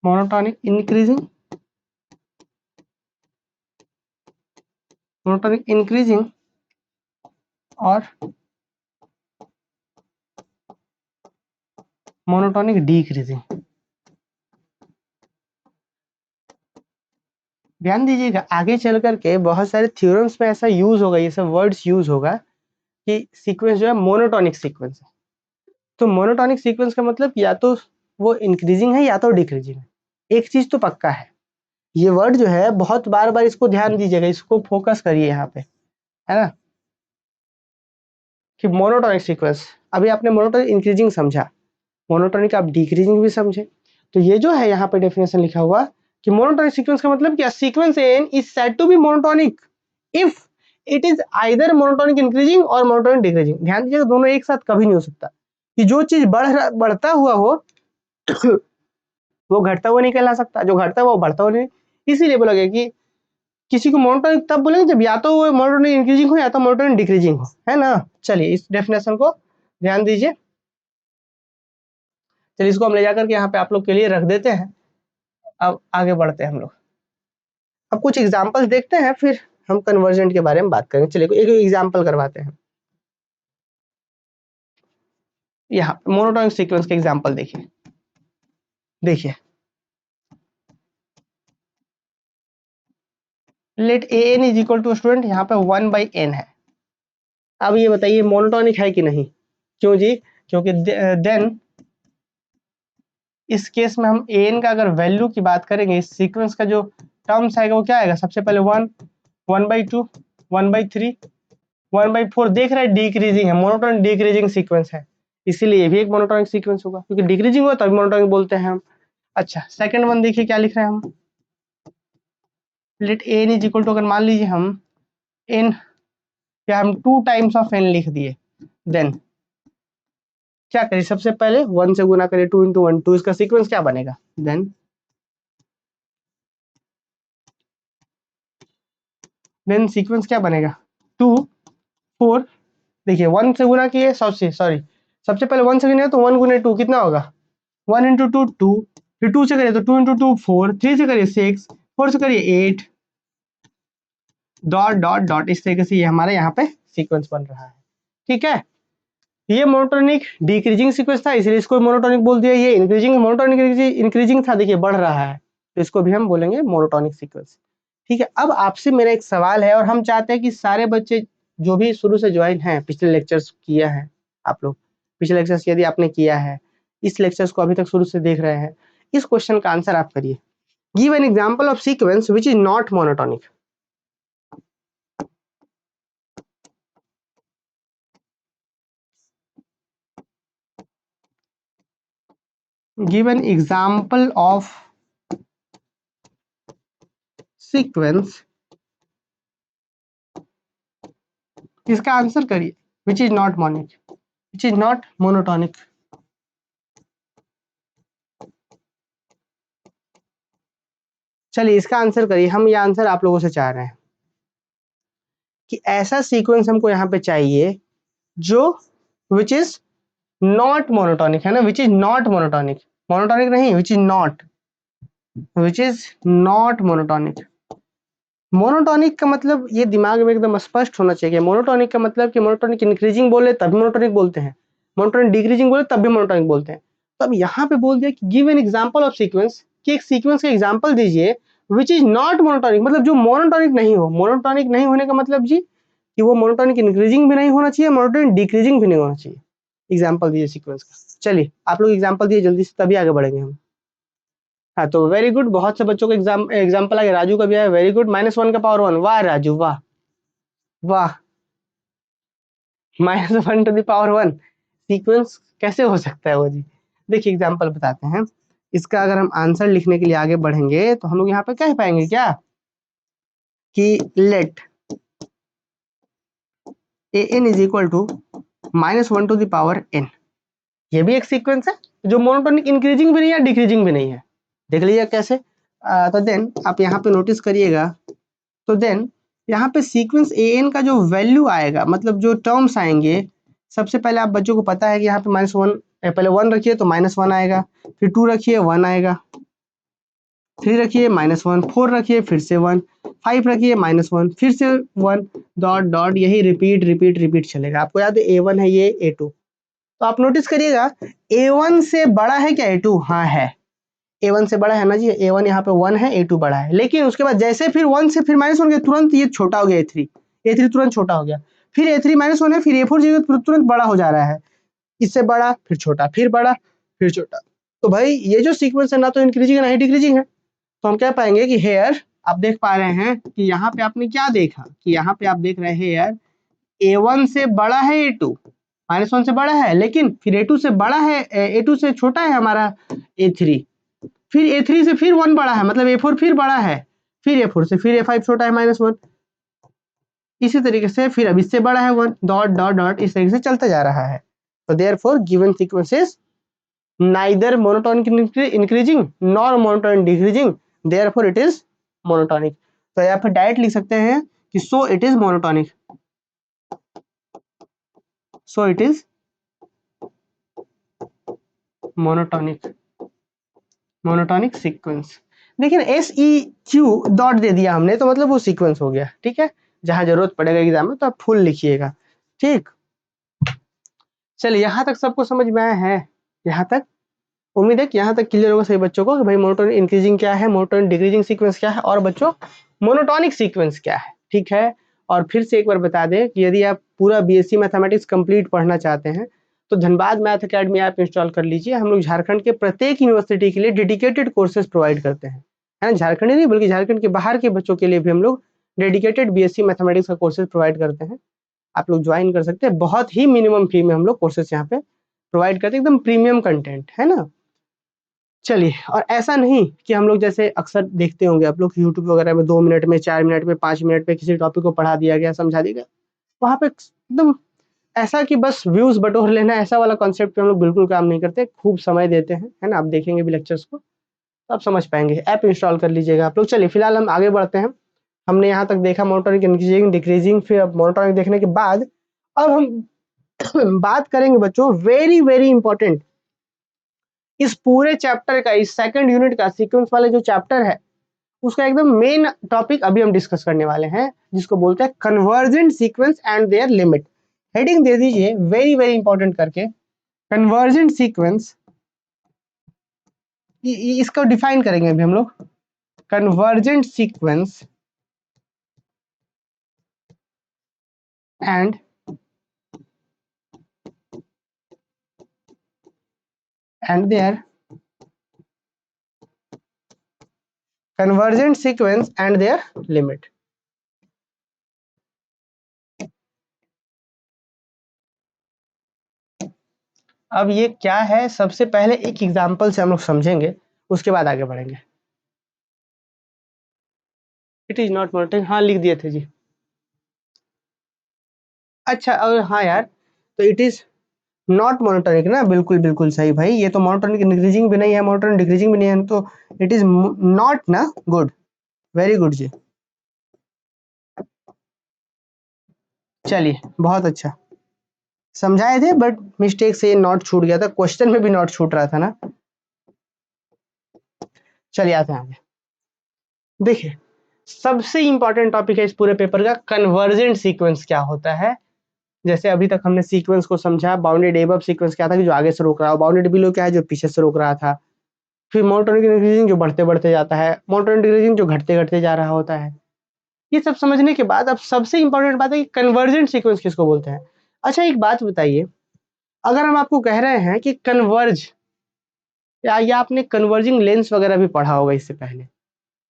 monotonic increasing or monotonic decreasing। ध्यान दीजिएगा आगे चल करके बहुत सारे theorems में ऐसा use होगा, ये सब वर्ड्स यूज होगा कि सीक्वेंस जो है मोनोटोनिक सीक्वेंस है। तो मोनोटोनिक सीक्वेंस का मतलब या तो वो इंक्रीजिंग है या तो डिक्रीजिंग है, एक चीज तो पक्का है। ये वर्ड जो है बहुत बार बार इसको ध्यान दीजिएगा, इसको फोकस करिए यहाँ पे, है ना, कि मोनोटोनिक सीक्वेंस, अभी आपने मोनोटोनिक इंक्रीजिंग समझा, मोनोटोनिक आप डिक्रीजिंग भी समझे। तो ये जो है यहाँ पे डेफिनेशन लिखा हुआ कि मोनोटोनिक सीक्वेंस का मतलब क्या, sequence N is said to be monotonic if it is either monotonic increasing और मोनोटोनिक डिक्रीजिंग। ध्यान दीजिएगा दोनों एक साथ कभी नहीं हो सकता, कि जो चीज बढ़ता हुआ हो वो घटता हुआ नहीं कहला सकता, जो घटता हुआ वो बढ़ता हुआ नहीं। इसीलिए बोला गया कि किसी को मोनोटोनिक तब बोलेंगे जब या तो वो मोनोटोनिक इंक्रीजिंग हो या तो मोनोटोनिक डिक्रीजिंग हो, है ना। चलिए इस डेफिनेशन को ध्यान दीजिए, चलिए इसको हम ले जाकर के यहाँ पे आप लोग के लिए रख देते हैं। अब आगे बढ़ते हैं हम लोग, अब कुछ एग्जांपल्स देखते हैं फिर हम कन्वर्जेंट के बारे में बात करेंगे। चलिए एक एग्जांपल करवाते हैं, यहाँ मोनोटोनिक सीक्वेंस का एग्जांपल देखिए, देखिए let A N is equal to, student यहाँ पे 1/n है। अब ये बताइए मोनोटोनिक है कि नहीं, क्यों जी, क्योंकि देन इस केस में हम एन का अगर वैल्यू की बात करेंगे, इस सीक्वेंस का जो टर्म्स आएगा वो क्या आएगा, सबसे पहले 1, 1/2, 1/3, 1/4 देख रहे हैं डिक्रीजिंग है, मोनोटोनिक डिक्रीजिंग सीक्वेंस है, इसीलिए ये भी एक मोनोटोनिक सीक्वेंस होगा, क्योंकि डिक्रीजिंग हुआ तभी मोनोटोनिक बोलते हैं हम। अच्छा सेकंड वन देखिए क्या लिख रहे हैं हम, let N is equal to, अगर मान लीजिए हम एन क्या हम 2 टाइम्स ऑफ एन लिख दिए, देन क्या करिए, सबसे पहले 1 से गुना करिए, 2 × 1 2, इसका सीक्वेंस क्या बनेगा, देन सीक्वेंस क्या बनेगा 2 4, देखिए 1 से गुना किए, सबसे पहले 1 से गुना तो 1 × 2 कितना होगा, 1 × 2 2, फिर 2 से करिए तो 2 × 2 4, 3 से करिए 6, 4 से करिए 8, डॉट डॉट डॉट, इस तरीके से ये हमारे यहाँ पे सीक्वेंस बन रहा है। ठीक है, ये मोनोटोनिक डिक्रीजिंग सीक्वेंस था, इसलिए इसको मोनोटोनिक बोल दिया। ये इंक्रीजिंग, मोनोटोनिक इंक्रीजिंग था, देखिए बढ़ रहा है, तो इसको भी हम बोलेंगे मोनोटोनिक सीक्वेंस। ठीक है, अब आपसे मेरा एक सवाल है, और हम चाहते हैं कि सारे बच्चे जो भी शुरू से ज्वाइन हैं, पिछले लेक्चर्स किया है आप लोग, पिछले लेक्चर्स यदि आपने किया है, इस लेक्चर्स को अभी तक शुरू से देख रहे हैं, इस क्वेश्चन का आंसर आप करिए। Give an example of sequence which is not monotonic. Give an example of sequence, इसका आंसर करिए, which is not monotonic, which is not monotonic। चलिए इसका आंसर करिए, हम ये आंसर आप लोगों से चाह रहे हैं कि ऐसा सीक्वेंस हमको यहाँ पे चाहिए जो which is not monotonic, है ना, which is not monotonic, monotonic नहीं, which is not monotonic। Monotonic का मतलब ये दिमाग में एकदम स्पष्ट होना चाहिए, मोनोटोनिक का मतलब कि मोनोटोनिक इंक्रीजिंग बोले तभी मोनोटोनिक बोलते हैं, मोनोटोनिक डिक्रीजिंग बोले तब भी मोनोटोनिक बोलते हैं। तो अब यहाँ पे बोल दिया कि give an example of sequence, कि एक सीक्वेंस का एग्जांपल दीजिए विच इज नॉट मोनोटोनिक, मतलब जो मोनोटोनिक नहीं हो। मोनोटोनिक नहीं होने का मतलब जी कि वो मोनोटोनिक इंक्रीजिंग भी नहीं होना चाहिए, मोनोटोनिक डिक्रीजिंग भी नहीं होना चाहिए। एग्जाम्पल दीजिए सीक्वेंस का। चलिए आप लोग एग्जाम्पल दिए जल्दी से, तभी आगे बढ़ेंगे हम। हाँ तो वेरी गुड, बहुत से बच्चों को एग्जाम्पल आ गया, राजू का भी है, वेरी गुड, -1 का पावर 1, वाह राजू वाह वाह, -1 टू द पावर 1 सीक्वेंस कैसे हो सकता है वो जी। देखिए एग्जाम्पल बताते हैं इसका, अगर हम आंसर लिखने के लिए आगे बढ़ेंगे तो हम लोग यहाँ पे कह पाएंगे क्या कि let an is equal to -1 to the power n, ये भी एक सीक्वेंस है जो मोनोटोनिक इंक्रीजिंग भी नहीं है, डिक्रीजिंग भी नहीं है। देख लीजिए कैसे। तो देन आप यहाँ पे नोटिस करिएगा, तो देन यहाँ पे सीक्वेंस an का जो वैल्यू आएगा, मतलब जो टर्म्स आएंगे, सबसे पहले आप बच्चों को पता है कि यहाँ पे -1, पहले 1 रखिए तो -1 आएगा, फिर 2 रखिए 1 आएगा, 3 रखिए -1, 4 रखिए फिर से 1, 5 रखिए -1 फिर से 1, डॉट डॉट, यही रिपीट रिपीट रिपीट चलेगा। आपको याद है A1 है ये, A2, तो आप नोटिस करिएगा A1 से बड़ा है क्या A2, हाँ है, A1 से बड़ा है ना जी, A1 यहाँ पे 1 है, A2 बड़ा है, लेकिन उसके बाद जैसे फिर 1 से फिर -1 गया, तुरंत ये छोटा हो गया A3 तुरंत छोटा हो गया, फिर A3 -1 है, फिर A4 जगह तुरंत बड़ा हो जा रहा है, इससे बड़ा फिर छोटा फिर बड़ा फिर छोटा। तो भाई ये जो सीक्वेंस है ना तो इंक्रीजिंग है ना ही डिक्रीजिंग है, तो हम कह पाएंगे कि हेयर, आप देख पा रहे हैं कि यहाँ पे आपने क्या देखा कि यहाँ पे आप देख रहे हैं हेयर A1 से बड़ा है A2, -1 से बड़ा है, लेकिन फिर A2 से बड़ा है, A2 से छोटा है हमारा A3, फिर A3 से फिर 1 बड़ा है, मतलब A4 फिर बड़ा है, फिर A4 से फिर A5 छोटा है -1, इसी तरीके से फिर अब इससे बड़ा है 1, डॉट डॉट डॉट, इस तरीके से चलता जा रहा है। तो therefore given sequence is neither monotonic increasing nor monotonic decreasing, therefore it is monotonic. तो यहाँ पर डायरेक्ट लिख सकते हैं कि so it is monotonic, so it is monotonic sequence. देखिए SEQ डॉट दे दिया हमने, तो मतलब वो सीक्वेंस हो गया। ठीक है, जहां जरूरत पड़ेगा एग्जाम में तो आप फुल लिखिएगा। ठीक, चलिए यहाँ तक सबको समझ में आया है, यहाँ तक उम्मीद है कि यहाँ तक क्लियर होगा सभी बच्चों को कि भाई मोनोटोनिक इंक्रीजिंग क्या है, मोनोटोनिक डिक्रीजिंग सीक्वेंस क्या है, और बच्चों मोनोटोनिक सीक्वेंस क्या है। ठीक है, और फिर से एक बार बता दें कि यदि आप पूरा BSc मैथमेटिक्स कंप्लीट पढ़ना चाहते हैं तो Dhanbad math academy app install कर लीजिए। हम लोग झारखंड के प्रत्येक यूनिवर्सिटी के लिए डेडिकेटेड कोर्सेज प्रोवाइड करते हैं, है ना, झारखंड ही नहीं बल्कि झारखंड के बाहर के बच्चों के लिए भी हम लोग डेडिकेटेड BSc मैथमेटिक्स का कोर्सेज प्रोवाइड करते हैं। आप लोग ज्वाइन कर सकते हैं। बहुत ही मिनिमम फी में हम लोग कोर्सेस यहाँ पे प्रोवाइड करते हैं, एकदम प्रीमियम कंटेंट है ना। चलिए, और ऐसा नहीं कि हम लोग जैसे अक्सर देखते होंगे आप लोग यूट्यूब वगैरह में 2 मिनट में, 4 मिनट में, 5 मिनट में किसी टॉपिक को पढ़ा दिया गया, समझा दिया गया, वहाँ पे एकदम ऐसा कि बस व्यूज बटोर लेना, ऐसा वाला कॉन्सेप्ट पे हम लोग बिल्कुल काम नहीं करते। खूब समय देते हैं, है ना। आप देखेंगे भी लेक्चर्स को तो आप समझ पाएंगे। ऐप इंस्टॉल कर लीजिएगा आप लोग। चलिए फिलहाल हम आगे बढ़ते हैं। हमने यहाँ तक देखा मोनोटोनिक, इंक्रीजिंग, डिक्रीजिंग। फिर अब मोनोटोनिक देखने के बाद अब हम बात करेंगे बच्चों, वेरी वेरी इंपॉर्टेंट, इस पूरे चैप्टर का, इस सेकंड यूनिट का सीक्वेंस वाले जो चैप्टर है उसका एकदम मेन टॉपिक अभी हम डिस्कस करने वाले हैं, जिसको बोलते हैं convergent sequence and their limit. Heading दे दीजिए वेरी वेरी इंपॉर्टेंट करके, कन्वर्जेंट सीक्वेंस। इसको डिफाइन करेंगे अभी हम लोग, convergent sequence and their convergent sequence and their limit. अब ये क्या है, सबसे पहले एक एग्जांपल से हम लोग समझेंगे, उसके बाद आगे बढ़ेंगे। इट इज नॉट मोनोटोनिक, हाँ लिख दिए थे जी। अच्छा, और हाँ यार, तो इट इज नॉट मोनोटोनिक ना, बिल्कुल बिल्कुल सही भाई। ये तो मोनोटोनिक इंक्रीजिंग भी नहीं है, मोनोटोनिक डिक्रीजिंग भी नहीं है, तो इट इज नॉट ना। गुड, वेरी गुड जी। चलिए बहुत अच्छा समझाए थे, बट मिस्टेक से नॉट छूट गया था, क्वेश्चन में भी नॉट छूट रहा था ना। चलिए आते हैं आगे। देखिए, सबसे इंपॉर्टेंट टॉपिक है इस पूरे पेपर का, कन्वर्जेंट सीक्वेंस क्या होता है। जैसे अभी तक हमने सीक्वेंस को समझा, बाउंडेड एबव सीक्वेंस क्या था कि जो आगे से रोक रहा हो, बाउंडेड बिलो क्या है जो पीछे से रोक रहा था, फिर मोनोटोनिक इंक्रीजिंग जो बढ़ते बढ़ते जाता है, मोनोटोनिक डिक्रीजिंग जो घटते घटते जा रहा होता है। ये सब समझने के बाद अब सबसे इंपॉर्टेंट बात है कि कन्वर्जेंट सीक्वेंस किसको बोलते हैं। अच्छा एक बात बताइए, अगर हम आपको कह रहे हैं कि कन्वर्ज, या आपने कन्वर्जिंग लेंस वगैरह भी पढ़ा होगा इससे पहले, है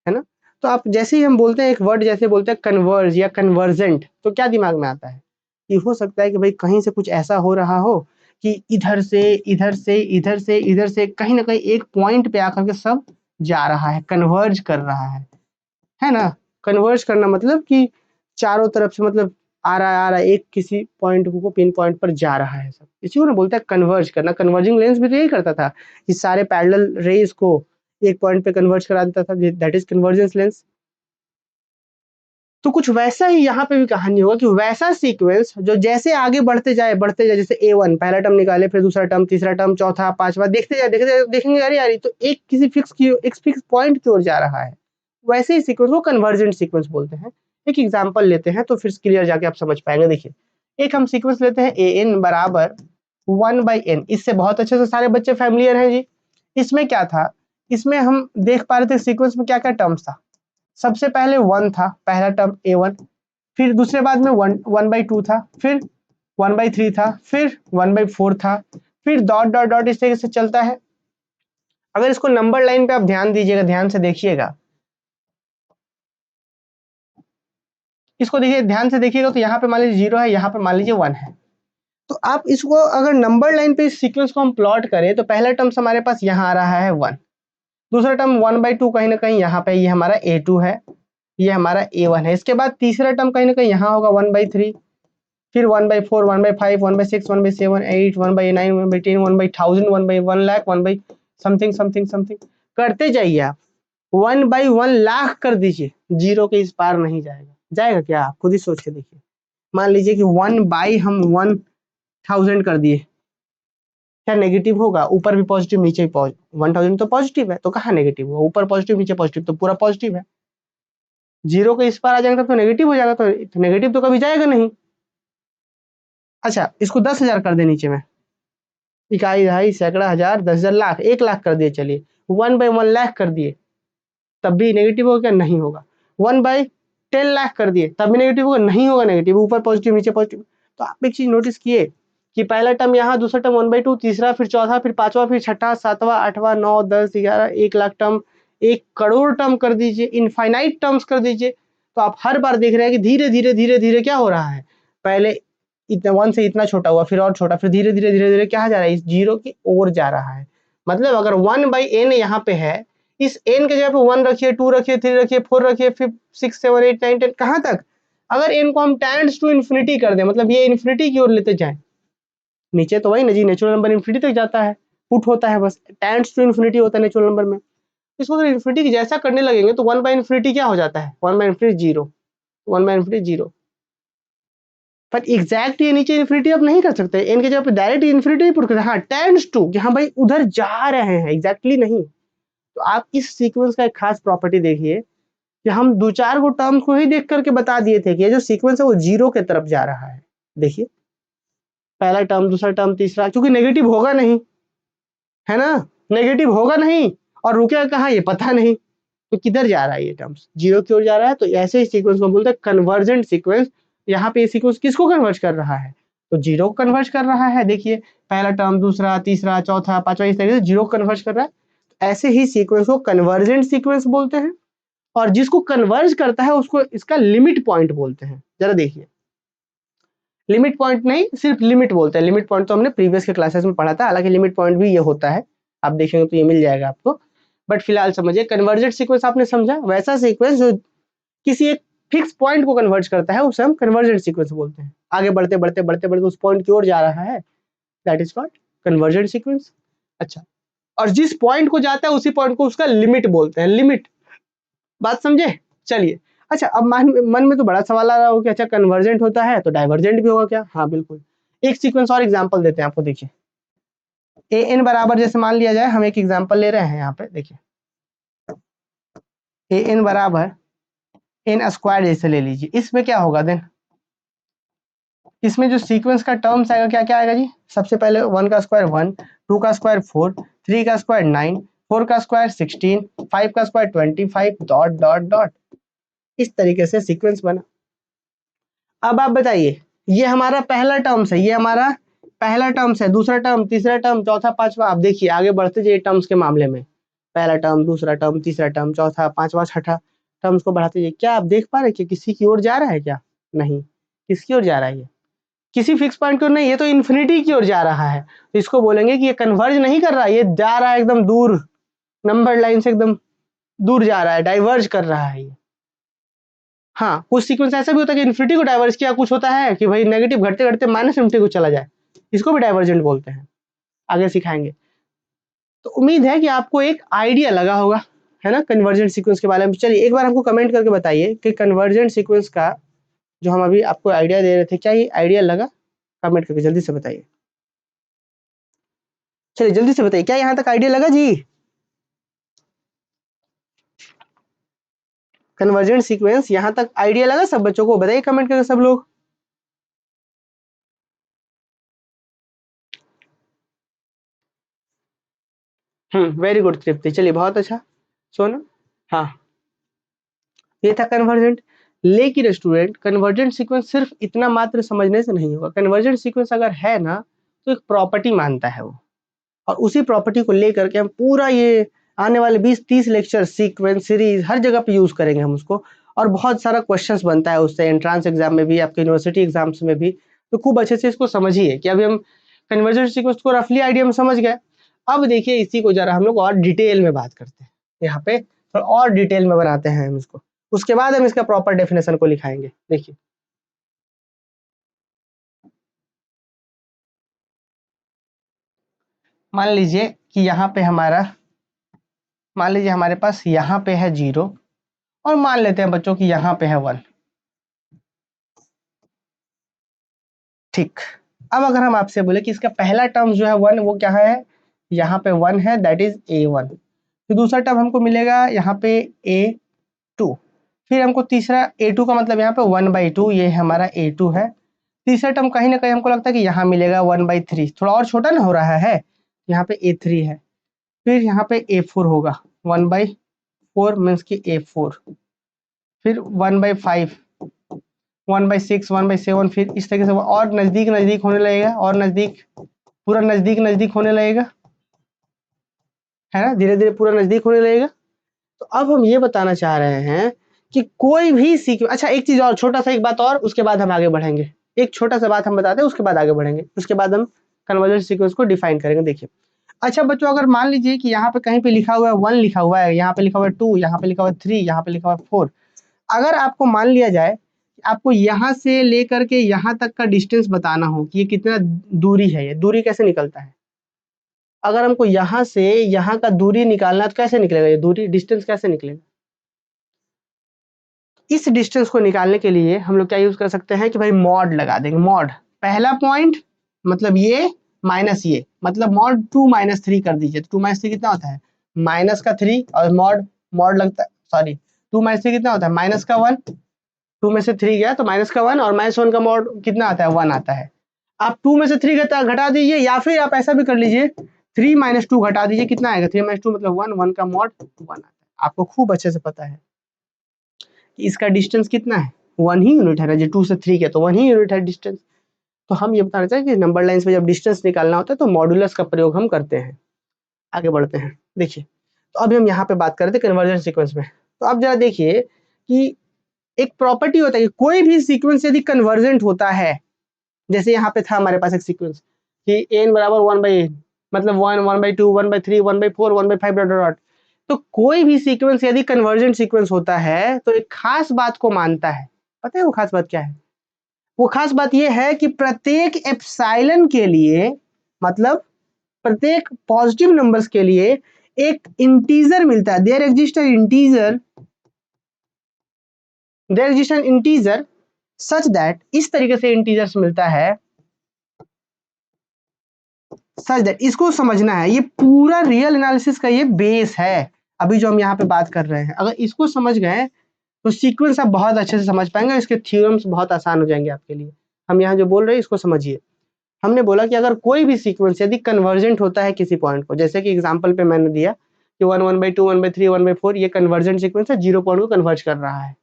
ना। तो आप जैसे ही हम बोलते हैं एक वर्ड, जैसे बोलते हैं कन्वर्ज या कन्वर्जेंट, तो क्या दिमाग में आता है कि हो सकता है कि भाई कहीं से कुछ ऐसा हो रहा हो कि इधर से इधर से इधर से इधर से कहीं ना कहीं एक पॉइंट पे आकर के सब जा रहा है, कन्वर्ज कर रहा है ना। कन्वर्ज करना मतलब कि चारों तरफ से, मतलब आ रहा है एक किसी पॉइंट को पिन पॉइंट पर जा रहा है सब, इसी को ना बोलता है कन्वर्ज करना। कन्वर्जिंग लेंस भी तो यही करता था, इस सारे पैरेलल रेज को एक पॉइंट पे कन्वर्ज करा देता था, दैट इज कन्वर्जेंस लेंस। तो कुछ वैसा ही यहाँ पे भी कहानी होगा कि वैसा सीक्वेंस जो जैसे आगे बढ़ते जाए, जैसे A1 पहला टर्म निकाले, फिर दूसरा टर्म, तीसरा टर्म, चौथा, पांचवा, देखते जाए देखेंगे अरे यार तो एक किसी एक फिक्स पॉइंट की ओर जा रहा है, वैसे ही सीक्वेंस को कन्वर्जेंट सीक्वेंस बोलते हैं। एक एग्जांपल लेते हैं तो फिर क्लियर जाके आप समझ पाएंगे। देखिए, एक हम सीक्वेंस लेते हैं an बराबर 1/n, इससे बहुत अच्छे से सारे बच्चे फैमिलियर हैं जी। इसमें क्या था, इसमें हम देख पा रहे थे सीक्वेंस में क्या क्या टर्म्स था। सबसे पहले 1 था, पहला टर्म A1, फिर दूसरे बाद में 1/2 था, फिर 1/3 था, फिर 1/4 था, फिर डॉट डॉट डॉट इस तरीके से चलता है। अगर इसको नंबर लाइन पे आप ध्यान दीजिएगा, ध्यान से देखिएगा, इसको देखिए ध्यान से देखिएगा, तो यहाँ पे मान लीजिए 0 है, यहाँ पे मान लीजिए 1 है। तो आप इसको अगर नंबर लाइन पे इस सीक्वेंस को हम प्लॉट करें तो पहला टर्म हमारे पास यहाँ आ रहा है 1, दूसरा टर्म 1/2 कहीं ना कहीं यहाँ पे, ये हमारा A2 है, ये हमारा A1 है। इसके बाद तीसरा टर्म कहीं ना कहीं यहाँ होगा 1/3, फिर 1/4, 1/5, 1/6, 1/7, 8, 1/9, 1/10, 1/1000, 1/1 लाख, 1 समथिंग समथिंग समथिंग करते जाइए आप, 1/1 लाख कर दीजिए, जीरो के इस पार नहीं जाएगा। जाएगा क्या, आप खुद ही सोच के देखिए। मान लीजिए कि 1/1000 कर दिए, क्या नेगेटिव होगा? ऊपर भी पॉजिटिव नीचे भी पॉजिटिव, 1000 तो पॉजिटिव है, तो कहाँ नेगेटिव होगा? ऊपर पॉजिटिव नीचे पॉजिटिव, तो पूरा पॉजिटिव है। जीरो के इस पार आ जाएगा तो नेगेटिव हो जाएगा, तो नेगेटिव तो कभी जाएगा नहीं। अच्छा, इसको 10,000 कर दे नीचे में, इकाई, दहाई, सैकड़ा, हजार, 10,000, लाख, 1 लाख कर दिए, चलिए 1/1 लाख कर दिए, तब भी नेगेटिव होगा क्या? नहीं होगा। 1/10 लाख कर दिए, तब भी नेगेटिव होगा? नहीं होगा नेगेटिव, ऊपर पॉजिटिव नीचे पॉजिटिव। तो आप एक चीज नोटिस किए कि पहला टर्म यहाँ, दूसरा टर्म 1/2, तीसरा, फिर चौथा, फिर पांचवा, फिर छठा, सातवां, आठवां, 9, 10, 11, 1 लाख टर्म, 1 करोड़ टर्म कर दीजिए, इनफाइनाइट टर्म्स कर दीजिए। तो आप हर बार देख रहे हैं कि धीरे धीरे धीरे धीरे क्या हो रहा है, पहले इतना 1 से इतना छोटा हुआ, फिर और छोटा, फिर धीरे धीरे धीरे धीरे क्या जा रहा है, इस 0 की ओर जा रहा है। मतलब अगर 1/n यहाँ पे है, इस n के जगह पे 1 रखिए, 2 रखिए, 3 रखिए, 4 रखिए, फिर 6 7 8 9 10 कहाँ तक, अगर n को हम टेंड्स टू इन्फिनिटी कर दें, मतलब ये इन्फिनिटी की ओर लेते जाएं, नीचे तो वही ना जी, नेचुरल नंबर इन्फिनिटी तक जाता है, पुट होता है, बस टेंड्स टू इन्फिनिटी होता है नेचुरल नंबर में। इसको अगर इन्फिनिटी की जैसा करने लगेंगे तो 1/इन्फिनिटी क्या हो जाता है, 1/इन्फिनिटी 0, 1/इन्फिनिटी 0। पर एग्जैक्ट ये नीचे इन्फिनिटी आप नहीं कर सकते, n के जगह पे डायरेक्ट इन्फिनिटी पुट कर, हाँ टेंड्स टू कि हाँ भाई उधर जा रहे हैं, एग्जैक्टली नहीं। तो आप इस सीक्वेंस का एक खास प्रॉपर्टी देखिए कि हम दो चार गो टर्म्स को ही देख करके बता दिए थे कि ये जो सीक्वेंस है वो 0 के तरफ जा रहा है। देखिए पहला टर्म, दूसरा टर्म, तीसरा, क्योंकि नेगेटिव होगा नहीं, है ना, नेगेटिव होगा नहीं, और रुकेगा कहाँ ये पता नहीं, तो किधर जा रहा है ये टर्म्स, 0 की ओर जा रहा है। तो ऐसे ही सीक्वेंस को बोलते हैं कन्वर्जेंट सीक्वेंस। यहाँ पे ये सीक्वेंस किसको कन्वर्ज कर रहा है, तो 0 को कन्वर्ज कर रहा है। देखिए पहला टर्म, दूसरा, तीसरा, चौथा, पांचवा, इस तरीके से 0 को कन्वर्ज कर रहा है। ऐसे ही सीक्वेंस को कन्वर्जेंट सीक्वेंस बोलते हैं, और जिसको कन्वर्ज करता है उसको इसका लिमिट पॉइंट बोलते हैं। जरा देखिए, लिमिट पॉइंट नहीं, सिर्फ लिमिट बोलते हैं। लिमिट पॉइंट तो हमने प्रीवियस के क्लासेस में पढ़ा था, हालांकि लिमिट पॉइंट भी ये होता है, आप देखेंगे तो ये मिल जाएगा आपको। बट फिलहाल समझिए कन्वर्जेंट सीक्वेंस आपने समझा, वैसा सीक्वेंस जो किसी एक फिक्स पॉइंट को कन्वर्ज करता है उसे हम कन्वर्जेंट सीक्वेंस बोलते हैं। आगे बढ़ते बढ़ते बढ़ते बढ़ते उस पॉइंट की ओर जा रहा है, that is called convergent sequence. अच्छा, और जिस पॉइंट को जाता है उसी पॉइंट को उसका लिमिट बोलते हैं, लिमिट। बात समझे, चलिए। अच्छा, अब मन में तो बड़ा सवाल आ रहा हो कि अच्छा कन्वर्जेंट होता है तो डाइवर्जेंट भी होगा क्या? हाँ बिल्कुल। एक सीक्वेंस और एग्जांपल देते हैं आपको, देखिए ए एन बराबर, जैसे मान लिया जाए हम एक एग्जांपल ले रहे हैं यहाँ पे, देखिए ए एन बराबर एन स्क्वायर जैसे ले लीजिए। इसमें क्या होगा देन, इसमें जो सीक्वेंस का टर्म्स आएगा क्या क्या आएगा जी, सबसे पहले 1 का स्क्वायर 1, 2 का स्क्वायर 4, 3 का स्क्वायर 9, 4 का स्क्वायर 16, 5 का स्क्वायर 25, डॉट डॉट डॉट, इस तरीके से सीक्वेंस बना। अब आप बताइए, ये हमारा पहला टर्म्स है, ये हमारा पहला टर्म्स है, दूसरा टर्म, तीसरा टर्म, चौथा, पांचवा। आप देखिए आगे बढ़ते जाइए टर्म्स के मामले में, पहला टर्म, दूसरा टर्म, तीसरा टर्म, चौथा, पांचवा, छठा, टर्म्स को बढ़ाते जाइए। क्या आप देख पा रहे हैं कि किसी की ओर जा रहा है क्या? नहीं। किसकी ओर जा रहा है? ये किसी फिक्स पॉइंट की ओर नहीं, ये तो इन्फिनिटी की ओर जा रहा है। तो इसको बोलेंगे कि ये कन्वर्ज नहीं कर रहा है, ये जा रहा है एकदम दूर, नंबर लाइन से एकदम दूर जा रहा है, डाइवर्ज कर रहा है ये। हाँ, कुछ सीक्वेंस ऐसा भी होता है कि इन्फिनिटी को डाइवर्ज किया, कुछ होता है कि भाई नेगेटिव घटते घटते माइनस इन्फिनिटी को चला जाए, इसको भी डाइवर्जेंट बोलते हैं, आगे सिखाएंगे। तो उम्मीद है कि आपको एक आइडिया लगा होगा, है ना, कन्वर्जेंट सीक्वेंस के बारे में। चलिए एक बार हमको कमेंट करके बताइए कि कन्वर्जेंट सीक्वेंस का जो हम अभी आपको आइडिया दे रहे थे, क्या ये आइडिया लगा? कमेंट करके जल्दी से बताइए। चलिए जल्दी से बताइए, क्या यहाँ तक आइडिया लगा जी? कन्वर्जेंट सीक्वेंस यहाँ तक आइडिया लगा सब बच्चों को? बताइए कमेंट करके सब लोग। वेरी गुड तृप्ति, चलिए बहुत अच्छा। सोना, हाँ ये था कन्वर्जेंट। लेकिन स्टूडेंट कन्वर्जेंट सीक्वेंस सिर्फ इतना मात्र समझने से नहीं होगा। कन्वर्जेंट सीक्वेंस अगर है ना तो एक प्रॉपर्टी मानता है वो, और उसी प्रॉपर्टी को लेकर के हम पूरा ये आने वाले 20-30 लेक्चर, सीक्वेंस, सीरीज, हर जगह पे यूज करेंगे हम उसको। और बहुत सारा क्वेश्चंस बनता है उससे, एंट्रांस एग्जाम में भी, आपके यूनिवर्सिटी एग्जाम्स में भी। तो खूब अच्छे से इसको समझिए कि अभी हम कन्वर्जेंट सीक्वेंस को रफली आइडिया में समझ गए। अब देखिए इसी को जरा हम लोग और डिटेल में बात करते हैं, यहाँ पे थोड़ा और डिटेल में बनाते हैं हम इसको, उसके बाद हम इसका प्रॉपर डेफिनेशन को लिखाएंगे। देखिए मान लीजिए कि यहाँ पे हमारा, मान लीजिए हमारे पास यहाँ पे है 0, और मान लेते हैं बच्चों की यहाँ पे है 1। ठीक, अब अगर हम आपसे बोले कि इसका पहला टर्म जो है 1, वो क्या है, यहाँ पे 1 है, दैट इज a1। फिर दूसरा टर्म हमको मिलेगा यहाँ पे a2। फिर हमको तीसरा a2 का मतलब यहाँ पे 1/2, ये हमारा a2 है। तीसरा टर्म कहीं ना कहीं हमको लगता है कि यहाँ मिलेगा 1/3, थोड़ा और छोटा ना हो रहा है, यहाँ पे a3 है। फिर यहाँ पे a4 होगा, 1/4 मीन्स की a4। फिर 1/5, 1/6, 1/7, फिर इस तरीके से और नजदीक नजदीक होने लगेगा, और नजदीक, पूरा नजदीक नजदीक होने लगेगा, है ना, धीरे धीरे पूरा नजदीक होने लगेगा। तो अब हम ये बताना चाह रहे हैं कि कोई भी सीक्वेंस, अच्छा एक चीज और, छोटा सा एक बात और, उसके बाद हम आगे बढ़ेंगे। एक छोटा सा बात हम बताते हैं, उसके बाद आगे बढ़ेंगे, उसके बाद हम कन्वर्जेंट सीक्वेंस को डिफाइन करेंगे। देखिए अच्छा बच्चों, अगर मान लीजिए कि यहाँ पे कहीं पे लिखा हुआ है 1 लिखा हुआ है, यहाँ पे लिखा हुआ है 2, यहाँ पे लिखा हुआ है 3, यहाँ पे लिखा हुआ है 4, अगर आपको मान लिया जाए आपको यहाँ से लेकर के यहाँ तक का डिस्टेंस बताना हो कि ये कितना दूरी है, ये दूरी कैसे निकलता है? अगर हमको यहाँ से यहाँ का दूरी निकालना है तो कैसे निकलेगा? ये दूरी डिस्टेंस कैसे निकलेगा? इस डिस्टेंस को निकालने के लिए हम लोग क्या यूज कर सकते हैं कि भाई मॉड लगा देंगे। मॉड पहला पॉइंट मतलब ये माइनस ये, मतलब मॉड 2 माइनस 3 कर दीजिए, तो 2 माइनस 3 कितना होता है? माइनस का 3, और मॉड मॉड लगता है, सॉरी 2 माइनस 3 कितना होता है? माइनस का 1, 2 में से 3 गया तो माइनस का 1, और माइनस 1 का मॉड कितना आता है? 1 आता है। आप 2 में से 3 घटा दीजिए, या फिर आप ऐसा भी कर लीजिए 3 माइनस 2 घटा दीजिए, कितना आएगा? 3 माइनस 2 मतलब 1, 1 का मॉड 1 आता है। आपको खूब अच्छे से पता है कि इसका डिस्टेंस कितना है? 1 ही यूनिट है ना जी, 2 से 3 के तो 1 ही यूनिट है डिस्टेंस। तो हम ये बताना चाहें कि नंबर लाइन्स में जब डिस्टेंस निकालना होता है तो मॉडुलस का प्रयोग हम करते हैं। आगे बढ़ते हैं। देखिए तो अभी हम यहाँ पे बात करते हैं कन्वर्जेंट सीक्वेंस में। तो आप जरा देखिए कि एक प्रॉपर्टी होता है कि कोई भी सीक्वेंस यदि कन्वर्जेंट होता है, जैसे यहाँ पे था हमारे पास एक सीक्वेंस कि n बराबर 1/n, मतलब 1, 1/2, 1/3, 1/4, 1/5 डॉट डॉट। तो कोई भी सीक्वेंस यदि कन्वर्जेंट सीक्वेंस होता है तो एक खास बात को मानता है। पता है वो खास बात क्या है? वो खास बात ये है कि प्रत्येक एप्सिलॉन के लिए, मतलब प्रत्येक पॉजिटिव नंबर्स के लिए एक इंटीजर मिलता है। There exist an integer such that, इस तरीके से इंटीजर्स मिलता है सच दैट, इसको समझना है। ये पूरा रियल एनालिसिस का ये बेस है अभी जो हम यहाँ पे बात कर रहे हैं। अगर इसको समझ गए तो सीक्वेंस आप बहुत अच्छे से समझ पाएंगे, इसके थ्योरम्स बहुत आसान हो जाएंगे आपके लिए। हम यहाँ जो बोल रहे हैं इसको समझिए। हमने बोला कि अगर कोई भी सीक्वेंस यदि कन्वर्जेंट होता है किसी पॉइंट को, जैसे कि एग्जांपल पे मैंने दिया कि 1, 1/2, 1/3, 1/4, ये कन्वर्जेंट सीक्वेंस है, 0 पॉइंट को कन्वर्ज कर रहा है।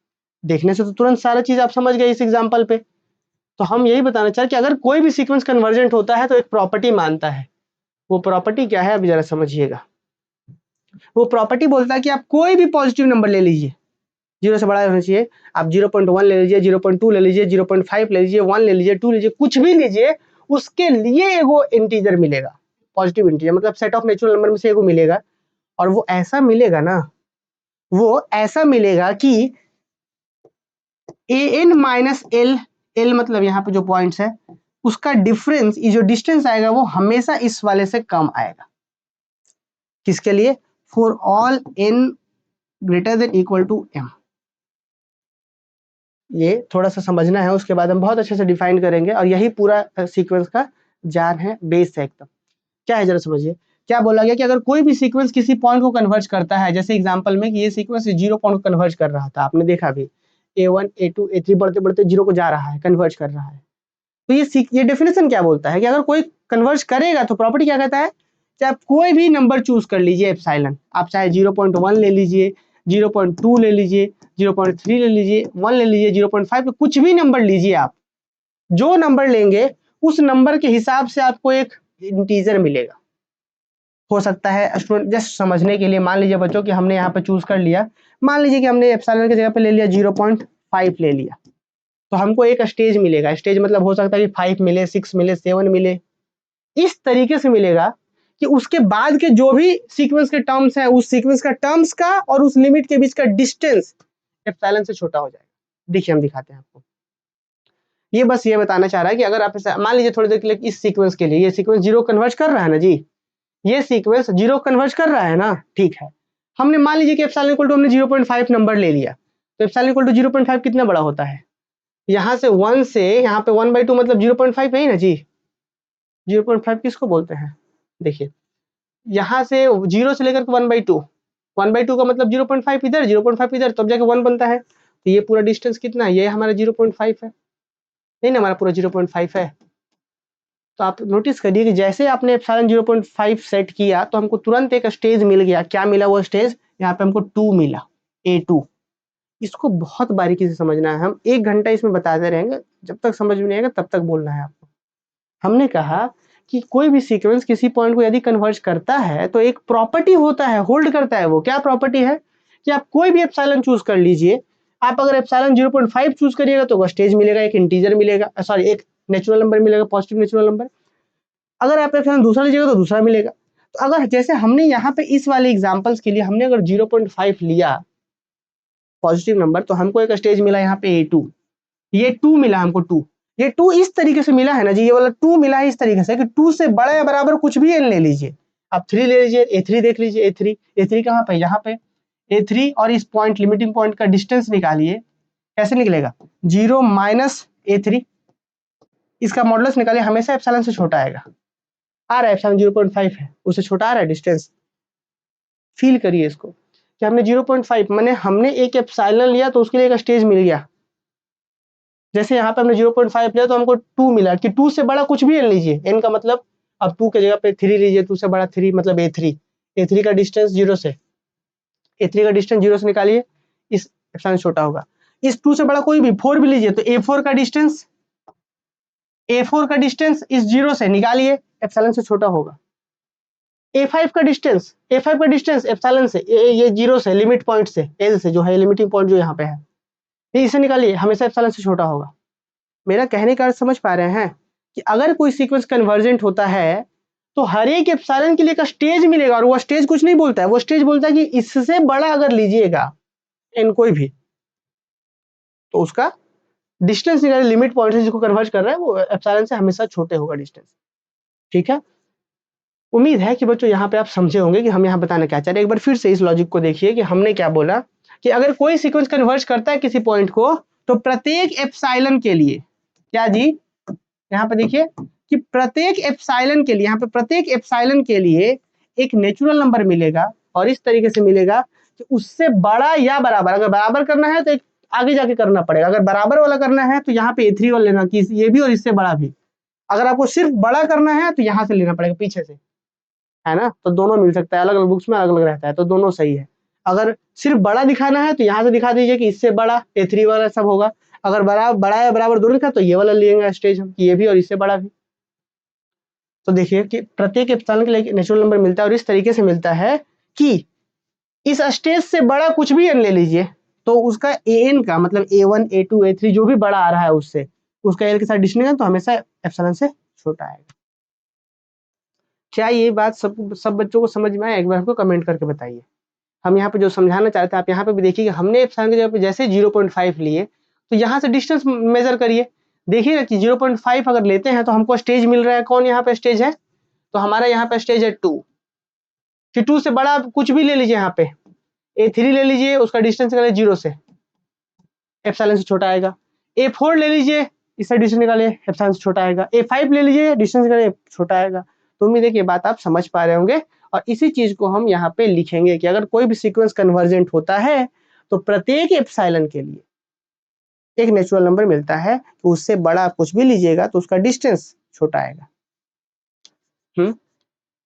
देखने से तो तुरंत सारा चीज आप समझ गए इस एग्जाम्पल पे। तो हम यही बताना चाह रहे कि अगर कोई भी सीक्वेंस कन्वर्जेंट होता है तो एक प्रॉपर्टी मानता है। वो प्रॉपर्टी क्या है अभी जरा समझिएगा। वो प्रॉपर्टी बोलता है कि आप कोई भी पॉजिटिव नंबर ले लीजिए, 0 से बड़ा होना चाहिए। आप 0.1 ले लीजिए, 0.2 ले लीजिए, 0.5 ले लीजिए, 1 ले लीजिए, 2 लीजिए, कुछ भी लीजिए, उसके लिए एगो इंटीजर मिलेगा, पॉजिटिव इंटीजर, मतलब सेट ऑफ नेचुरल नंबर में से एगो मिलेगा। और वो ऐसा मिलेगा ना, वो ऐसा मिलेगा कि an माइनस एल, एल मतलब यहाँ पे जो पॉइंट्स है उसका डिफरेंस, ये जो डिस्टेंस आएगा वो हमेशा इस वाले से कम आएगा। किसके लिए? For all n greater than equal to m। ये थोड़ा सा समझना है, उसके बाद हम बहुत अच्छे से डिफाइन करेंगे, और यही पूरा सीक्वेंस का जान है, बेस है एकदम। क्या है जरा समझिए। क्या बोला गया कि अगर कोई भी सीक्वेंस किसी पॉइंट को कन्वर्ज करता है, जैसे एग्जांपल में कि ये सीक्वेंस 0 पॉइंट को कन्वर्ज कर रहा था, आपने देखा भी a1 a2 a3 बढ़ते बढ़ते 0 को जा रहा है, कन्वर्ज कर रहा है। तो ये डेफिनेशन क्या बोलता है कि अगर कोई कन्वर्ज करेगा तो प्रॉपर्टी क्या कहता है कि आप कोई भी नंबर चूज कर लीजिए एप्सिलॉन, आप चाहे 0.1 ले लीजिए, 0.2 ले लीजिए, 0.3 ले लीजिए, 1 ले लीजिए, 0.5, कुछ भी नंबर लीजिए, आप जो नंबर लेंगे उस नंबर के हिसाब से आपको एक इंटीजर मिलेगा। हो सकता है स्टूडेंट जस्ट समझने के लिए, मान लीजिए बच्चों कि हमने यहाँ पे चूज कर लिया, मान लीजिए कि हमने एप्सिलॉन की जगह पे ले लिया 0.5 ले लिया, तो हमको एक स्टेज मिलेगा। स्टेज मतलब हो सकता है कि 5 मिले, 6 मिले, 7 मिले, इस तरीके से मिलेगा कि उसके बाद के जो भी सीक्वेंस के टर्म्स हैं, उस सीक्वेंस का टर्म्स का और उस लिमिट के बीच का डिस्टेंस एप्सिलॉन से छोटा हो जाएगा। देखिए हम दिखाते हैं आपको। ये बस ये बताना चाह रहा है कि अगर आप मान लीजिए थोड़ी देर के लिए इस सीक्वेंस के लिए, ये सीक्वेंस 0 कन्वर्ज कर रहा है ना जी, ये सीक्वेंस 0 कन्वर्ज कर रहा है ना, ठीक है। हमने मान लीजिए कि एप्सिलॉन इक्वल टू हमने 0.5 नंबर ले लिया, तो एप्सिलॉन इक्वल टू 0.5 कितना बड़ा होता है? यहाँ से 1 से यहाँ पे 1/2 मतलब 0.5 है ही ना जी। 0.5 किसको बोलते हैं? देखिए यहाँ से 0 से लेकर 1/2, 1/2 का मतलब 0.5 इधर, 0.5 इधर, तब जाके 1 बनता है। तो ये पूरा डिस्टेंस कितना है? ये हमारा 0.5 है, नहीं ना, हमारा पूरा 0.5 है। तो आप नोटिस करिए कि जैसे आपने एप्सिलॉन 0.5 सेट किया तो हमको तुरंत एक स्टेज मिल गया। क्या मिला वो स्टेज? यहाँ पे हमको 2 मिला, A2। इसको बहुत बारीकी से समझना है, हम 1 घंटा इसमें बताते रहेंगे, जब तक समझ में नहीं आएगा तब तक बोलना है आपको। हमने कहा कि कोई भी सीक्वेंस किसी पॉइंट को यदि कन्वर्ज करता है तो एक प्रॉपर्टी होता है, होल्ड करता है। वो क्या प्रॉपर्टी है कि आप कोई भी एप्सिलॉन चूज कर लीजिए, आप अगर एप्सिलॉन 0.5 चूज करिएगा तो स्टेज मिलेगा, एक इंटीजर मिलेगा, सॉरी एक नेचुरल नंबर मिलेगा, पॉजिटिव नेचुरल नंबर। अगर आप एप्सिलॉन दूसरा लीजिएगा तो दूसरा मिलेगा। तो अगर जैसे हमने यहाँ पे इस वाले एग्जांपल्स के लिए हमने अगर 0.5 लिया पॉजिटिव नंबर, तो हमको एक स्टेज मिला यहाँ पे A2, ये 2 मिला हमको 2, ये 2 इस तरीके से मिला है ना जी, ये वाला 2 मिला है इस तरीके से कि 2 से बड़ा या बराबर कुछ भी n ले लीजिए। आप 3 ले लीजिए, A3 देख लीजिए, A3 कहाँ पे, यहाँ पे A3, और इस पॉइंट लिमिटिंग पॉइंट का डिस्टेंस निकालिए, कैसे निकलेगा 0 माइनस A3, इसका मॉडुलस निकालिए, हमेशा एप्सिलॉन से छोटा आएगा, आ रहा है एप्सिलॉन 0.5 है, उससे छोटा आ रहा है डिस्टेंस। फील करिए इसको कि हमने 0.5 माने हमने एक एप्सिलॉन लिया तो उसके लिए एक स्टेज मिल गया। जैसे यहाँ पे हमने 0.5 लिया तो हमको 2 मिला, कि 2 से बड़ा कुछ भी n लीजिए, n का मतलब अब 2 के जगह पे 3 लीजिए, 2 से बड़ा 3 मतलब A3 का डिस्टेंस 0 से, A3 का डिस्टेंस 0 से निकालिए, इस एप्सिलॉन छोटा होगा। इस 2 से बड़ा कोई भी 4 भी लीजिए तो A4 का डिस्टेंस इस 0 से निकालिए, एप्सिलॉन से छोटा होगा। A5 का डिस्टेंस एप्सिलॉन से, ये 0 से, लिमिट पॉइंट से, L से जो है लिमिटिंग पॉइंट जो यहाँ पे है, ये इसे निकालिए, हमेशा एप्सिलॉन से छोटा होगा। मेरा कहने का अर्थ समझ पा रहे हैं कि अगर कोई सीक्वेंस कन्वर्जेंट होता है तो हर एक एप्सिलॉन के लिए एक स्टेज मिलेगा, और वो स्टेज कुछ नहीं बोलता है, वो स्टेज बोलता है कि इससे बड़ा अगर लीजिएगा n कोई भी, तो उसका डिस्टेंस निकालिए, लिमिट पॉइंट से जिसको कन्वर्ज कर रहा है वो एप्सिलॉन से हमेशा छोटे होगा डिस्टेंस। ठीक है, उम्मीद है कि बच्चों यहाँ पे आप समझे होंगे कि हम यहाँ बताना क्या चाह रहे हैं। एक बार फिर से इस लॉजिक को देखिए कि हमने क्या बोला कि अगर कोई सीक्वेंस कन्वर्ज करता है किसी पॉइंट को, तो प्रत्येक एप्सिलॉन के लिए, क्या जी, यहाँ पे देखिए कि प्रत्येक एप्सिलॉन के लिए, यहाँ पे प्रत्येक एप्सिलॉन के लिए एक नेचुरल नंबर मिलेगा, और इस तरीके से मिलेगा कि उससे बड़ा या बराबर, अगर बराबर करना है तो एक आगे जाके करना पड़ेगा, अगर बराबर वाला करना है तो यहाँ पे A3 वाला लेना, कि ये भी और इससे बड़ा भी। अगर आपको सिर्फ बड़ा करना है तो यहाँ से लेना पड़ेगा पीछे से, है ना, तो दोनों मिल सकता है, अलग अलग बुक्स में अलग अलग रहता है, तो दोनों सही है। अगर सिर्फ बड़ा दिखाना है तो यहाँ से दिखा दीजिए कि इससे बड़ा A3 वाला सब होगा, अगर बड़ा या बराबर दोनों लिखा तो ये वाला लेंगे स्टेज हम, कि ये भी और इससे बड़ा भी। तो देखिए कि प्रत्येक एप्सिलॉन के लिए नेचुरल नंबर मिलता है, और इस तरीके से मिलता है कि इस स्टेज से बड़ा कुछ भी n ले लीजिए तो उसका an का मतलब A1 A2 A3 जो भी बड़ा आ रहा है उससे, उसका l के साथ डिस्टिंक्शन तो हमेशा एप्सिलॉन से छोटा आएगा। क्या ये बात सब बच्चों को समझ में आया? एक बार हमको कमेंट करके बताइए। हम यहाँ पे जो समझाना चाहते हैं, आप यहाँ पे भी देखिए कि हमने एप्सिलॉन की जगह पे जैसे 0.5 लिए, तो यहाँ से डिस्टेंस मेजर करिए, देखिएगा कि 0.5 अगर लेते हैं तो हमको स्टेज मिल रहा है, कौन यहाँ पे स्टेज है, तो हमारा यहाँ पे स्टेज है 2, कि 2 से बड़ा कुछ भी ले लीजिए, यहाँ पे A3 ले लीजिए, उसका डिस्टेंस निकालिए 0 से, एप्सिलॉन से छोटा आएगा। A4 ले लीजिए, इसका डिस्टेंस निकालिए, एप्सिलॉन से छोटा आएगा। A5 ले लीजिए, डिस्टेंस निकालिए, छोटा आएगा। तो उम्मीद है कि ये बात आप समझ पा रहे होंगे, और इसी चीज को हम यहाँ पे लिखेंगे कि अगर कोई भी सीक्वेंस कन्वर्जेंट होता है तो प्रत्येक एप्सिलॉन के लिए एक नेचुरल नंबर मिलता है, तो उससे बड़ा कुछ भी लीजिएगा तो उसका डिस्टेंस छोटा आएगा।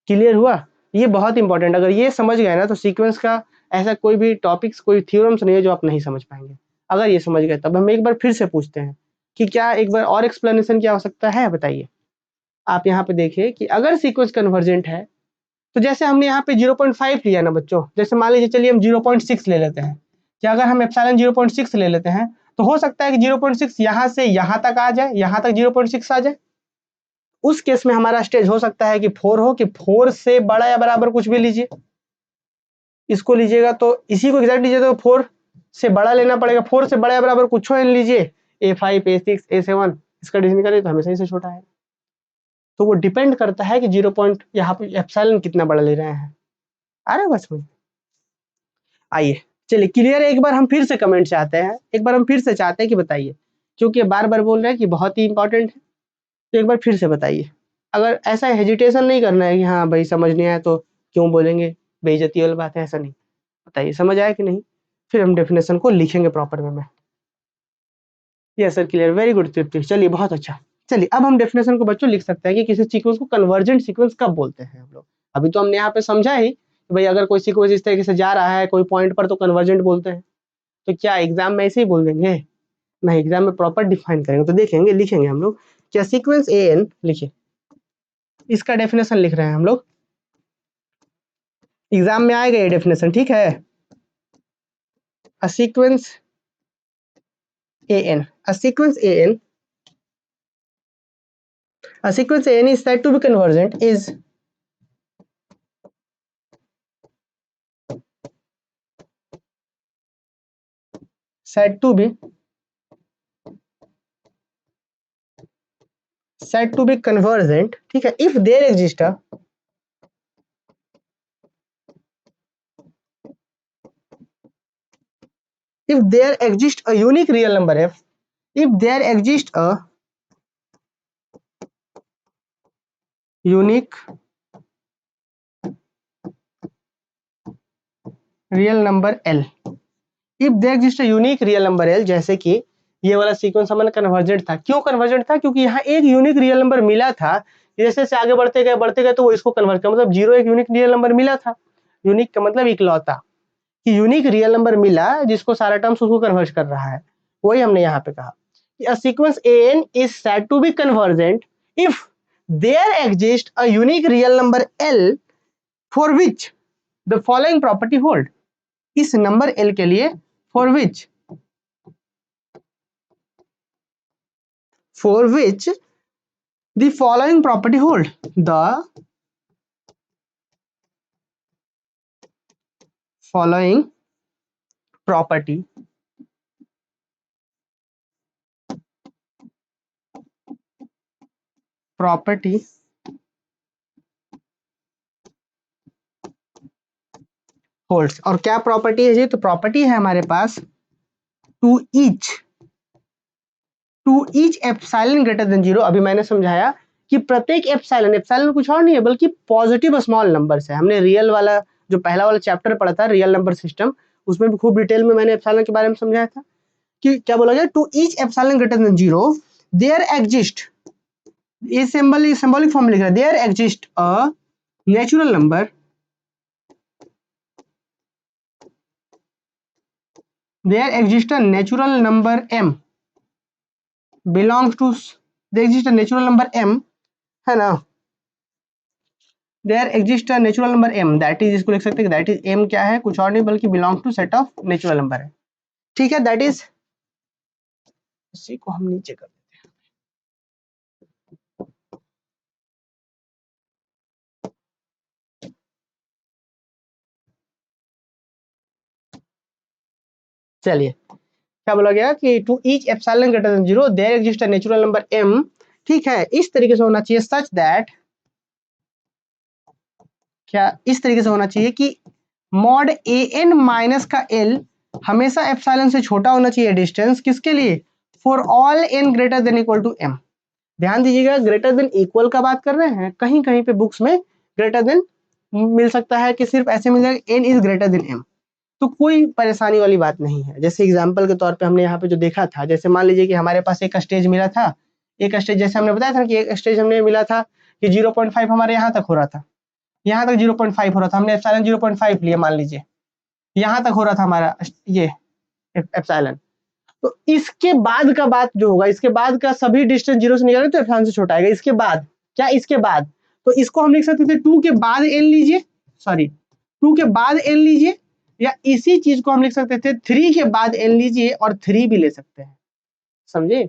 क्लियर हुआ? ये बहुत इंपॉर्टेंट, अगर ये समझ गए ना तो सीक्वेंस का ऐसा कोई भी टॉपिक्स, कोई थ्योरम्स नहीं है जो आप नहीं समझ पाएंगे। अगर ये समझ गए तब हम एक बार फिर से पूछते हैं कि क्या एक बार और एक्सप्लेनेशन क्या हो सकता है, बताइए। आप यहाँ पे देखिए कि अगर सीक्वेंस कन्वर्जेंट है तो जैसे हमने यहाँ पे 0.5 लिया ना बच्चों, जैसे मान लीजिए चलिए हम 0.6 ले लेते हैं, कि अगर हम एप्सिलॉन 0.6 ले लेते हैं तो हो सकता है कि 0.6 यहाँ से यहाँ तक आ जाए, यहाँ तक 0.6 आ जाए। उस केस में हमारा स्टेज हो सकता है कि 4 हो, कि 4 से बड़ा या बराबर कुछ भी लीजिए, इसको लीजिएगा तो इसी को एग्जैक्ट लीजिए तो 4 से बड़ा लेना पड़ेगा, 4 से बड़ा या बराबर कुछ हो लीजिए, A5 A6 A7, इसका डिवीजन करिए तो हमेशा से छोटा है। तो वो डिपेंड करता है कि 0 पॉइंट यहाँ पे एप्सिलॉन कितना बड़ा ले रहे हैं। आ रहा है बस में? आइए चलिए क्लियर है, एक बार हम फिर से कमेंट चाहते हैं, एक बार हम फिर से चाहते हैं कि बताइए, क्योंकि बार बार बोल रहे हैं कि बहुत ही इंपॉर्टेंट है, तो एक बार फिर से बताइए। अगर ऐसा हेजिटेशन नहीं करना है कि हाँ भाई समझ नहीं आया तो क्यों बोलेंगे, बेइज्जती वाली बात है, ऐसा नहीं। बताइए समझ आया कि नहीं, फिर हम डेफिनेशन को लिखेंगे प्रॉपर वे में। Yes sir clear, very good Tripti, चलिए बहुत अच्छा। चलिए अब हम डेफिनेशन को बच्चों लिख सकते हैं कि किसी सीक्वेंस को कन्वर्जेंट सीक्वेंस कब बोलते हैं हम लोग। अभी तो हमने यहाँ पे समझा ही कि भाई अगर कोई सीक्वेंस इस तरीके से जा रहा है कोई पॉइंट पर तो कन्वर्जेंट बोलते हैं। तो क्या एग्जाम में ऐसे ही बोल देंगे? नहीं, एग्जाम में प्रॉपर डिफाइन करेंगे, तो देखेंगे लिखेंगे हम लोग क्या सीक्वेंस ए एन, लिखिए इसका डेफिनेशन लिख रहे हैं हम लोग, एग्जाम में आएगा ये डेफिनेशन, ठीक है। अ sequence an, a sequence an is said to be convergent is said to be convergent, ठीक है, if there exists a unique real number f, if there exists a unique real number l, if there exists a unique real number l, जैसे कि ये वाला sequence हमारा convergent था। क्यों convergent था? क्योंकि यहाँ एक यूनिक रियल नंबर मिला था, जैसे से आगे बढ़ते गए तो वो इसको कन्वर्ट कर, मतलब 0 एक यूनिक रियल नंबर मिला था। यूनिक का मतलब इकलौता, कि यूनिक रियल नंबर मिला जिसको सारा टर्म्स उसको कन्वर्ट कर रहा है, वही हमने यहाँ पे कहा कि a sequence an is said to be convergent if there exists a unique real number l for which the following property hold। इस नंबर l के लिए for which the following property hold, the following property holds। और क्या property है जी? तो property है हमारे पास to each epsilon greater than 0। अभी मैंने समझाया कि प्रत्येक एप्सिलॉन कुछ और नहीं है बल्कि पॉजिटिव स्मॉल नंबर्स है। हमने रियल वाला जो पहला वाला चैप्टर पढ़ा था रियल नंबर सिस्टम, उसमें भी खूब डिटेल में मैंने एप्सिलॉन के बारे में समझाया था कि क्या बोला गया, to each epsilon greater than 0 there exist, ये सिंबॉलिक फॉर्म लिख रहा है, there exist a natural number m belongs to, there exists a natural number m, है ना, there exists a natural number m, that is, इसको लिख सकते हैं that is m क्या है, कुछ और नहीं बल्कि belongs to set of natural number है, ठीक है, that is, इसी को हम नीचे कर देते हैं। चलिए क्या बोला गया कि to each epsilon greater than 0 there exist a natural number m, ठीक है, इस तरीके से होना चाहिए सच दैट, क्या इस तरीके से होना चाहिए कि मॉड an माइनस का l हमेशा एप्सिलॉन से छोटा होना चाहिए डिस्टेंस, किसके लिए, for all n greater than equal to m। ध्यान दीजिएगा ग्रेटर देन इक्वल का बात कर रहे हैं, कहीं कहीं पे बुक्स में ग्रेटर देन मिल सकता है कि सिर्फ ऐसे मिल जाएगा n is greater than m, तो कोई परेशानी वाली बात नहीं है। जैसे एग्जांपल के तौर पे हमने यहाँ पे जो देखा था, जैसे मान लीजिए कि हमारे पास एक स्टेज मिला था, एक स्टेज जैसे हमने बताया था कि एक स्टेज हमने मिला था कि 0.5 हमारे यहाँ तक हो रहा था, यहाँ तक 0.5 हो रहा था, हमने एप्सिलॉन 0.5 लिया, मान लीजिए यहाँ तक हो रहा था हमारा ये एप्सिलॉन, तो इसके बाद का बात जो होगा, इसके बाद का सभी डिस्टेंस 0 से निकालेंगे तो एप्सिलॉन से छोटा आएगा। इसके बाद क्या, इसके बाद, तो इसको हम लिख सकते थे 2 के बाद n लीजिए, सॉरी 2 के बाद n लीजिए, या इसी चीज को हम लिख सकते थे 3 के बाद n लीजिए और 3 भी ले सकते हैं, समझे।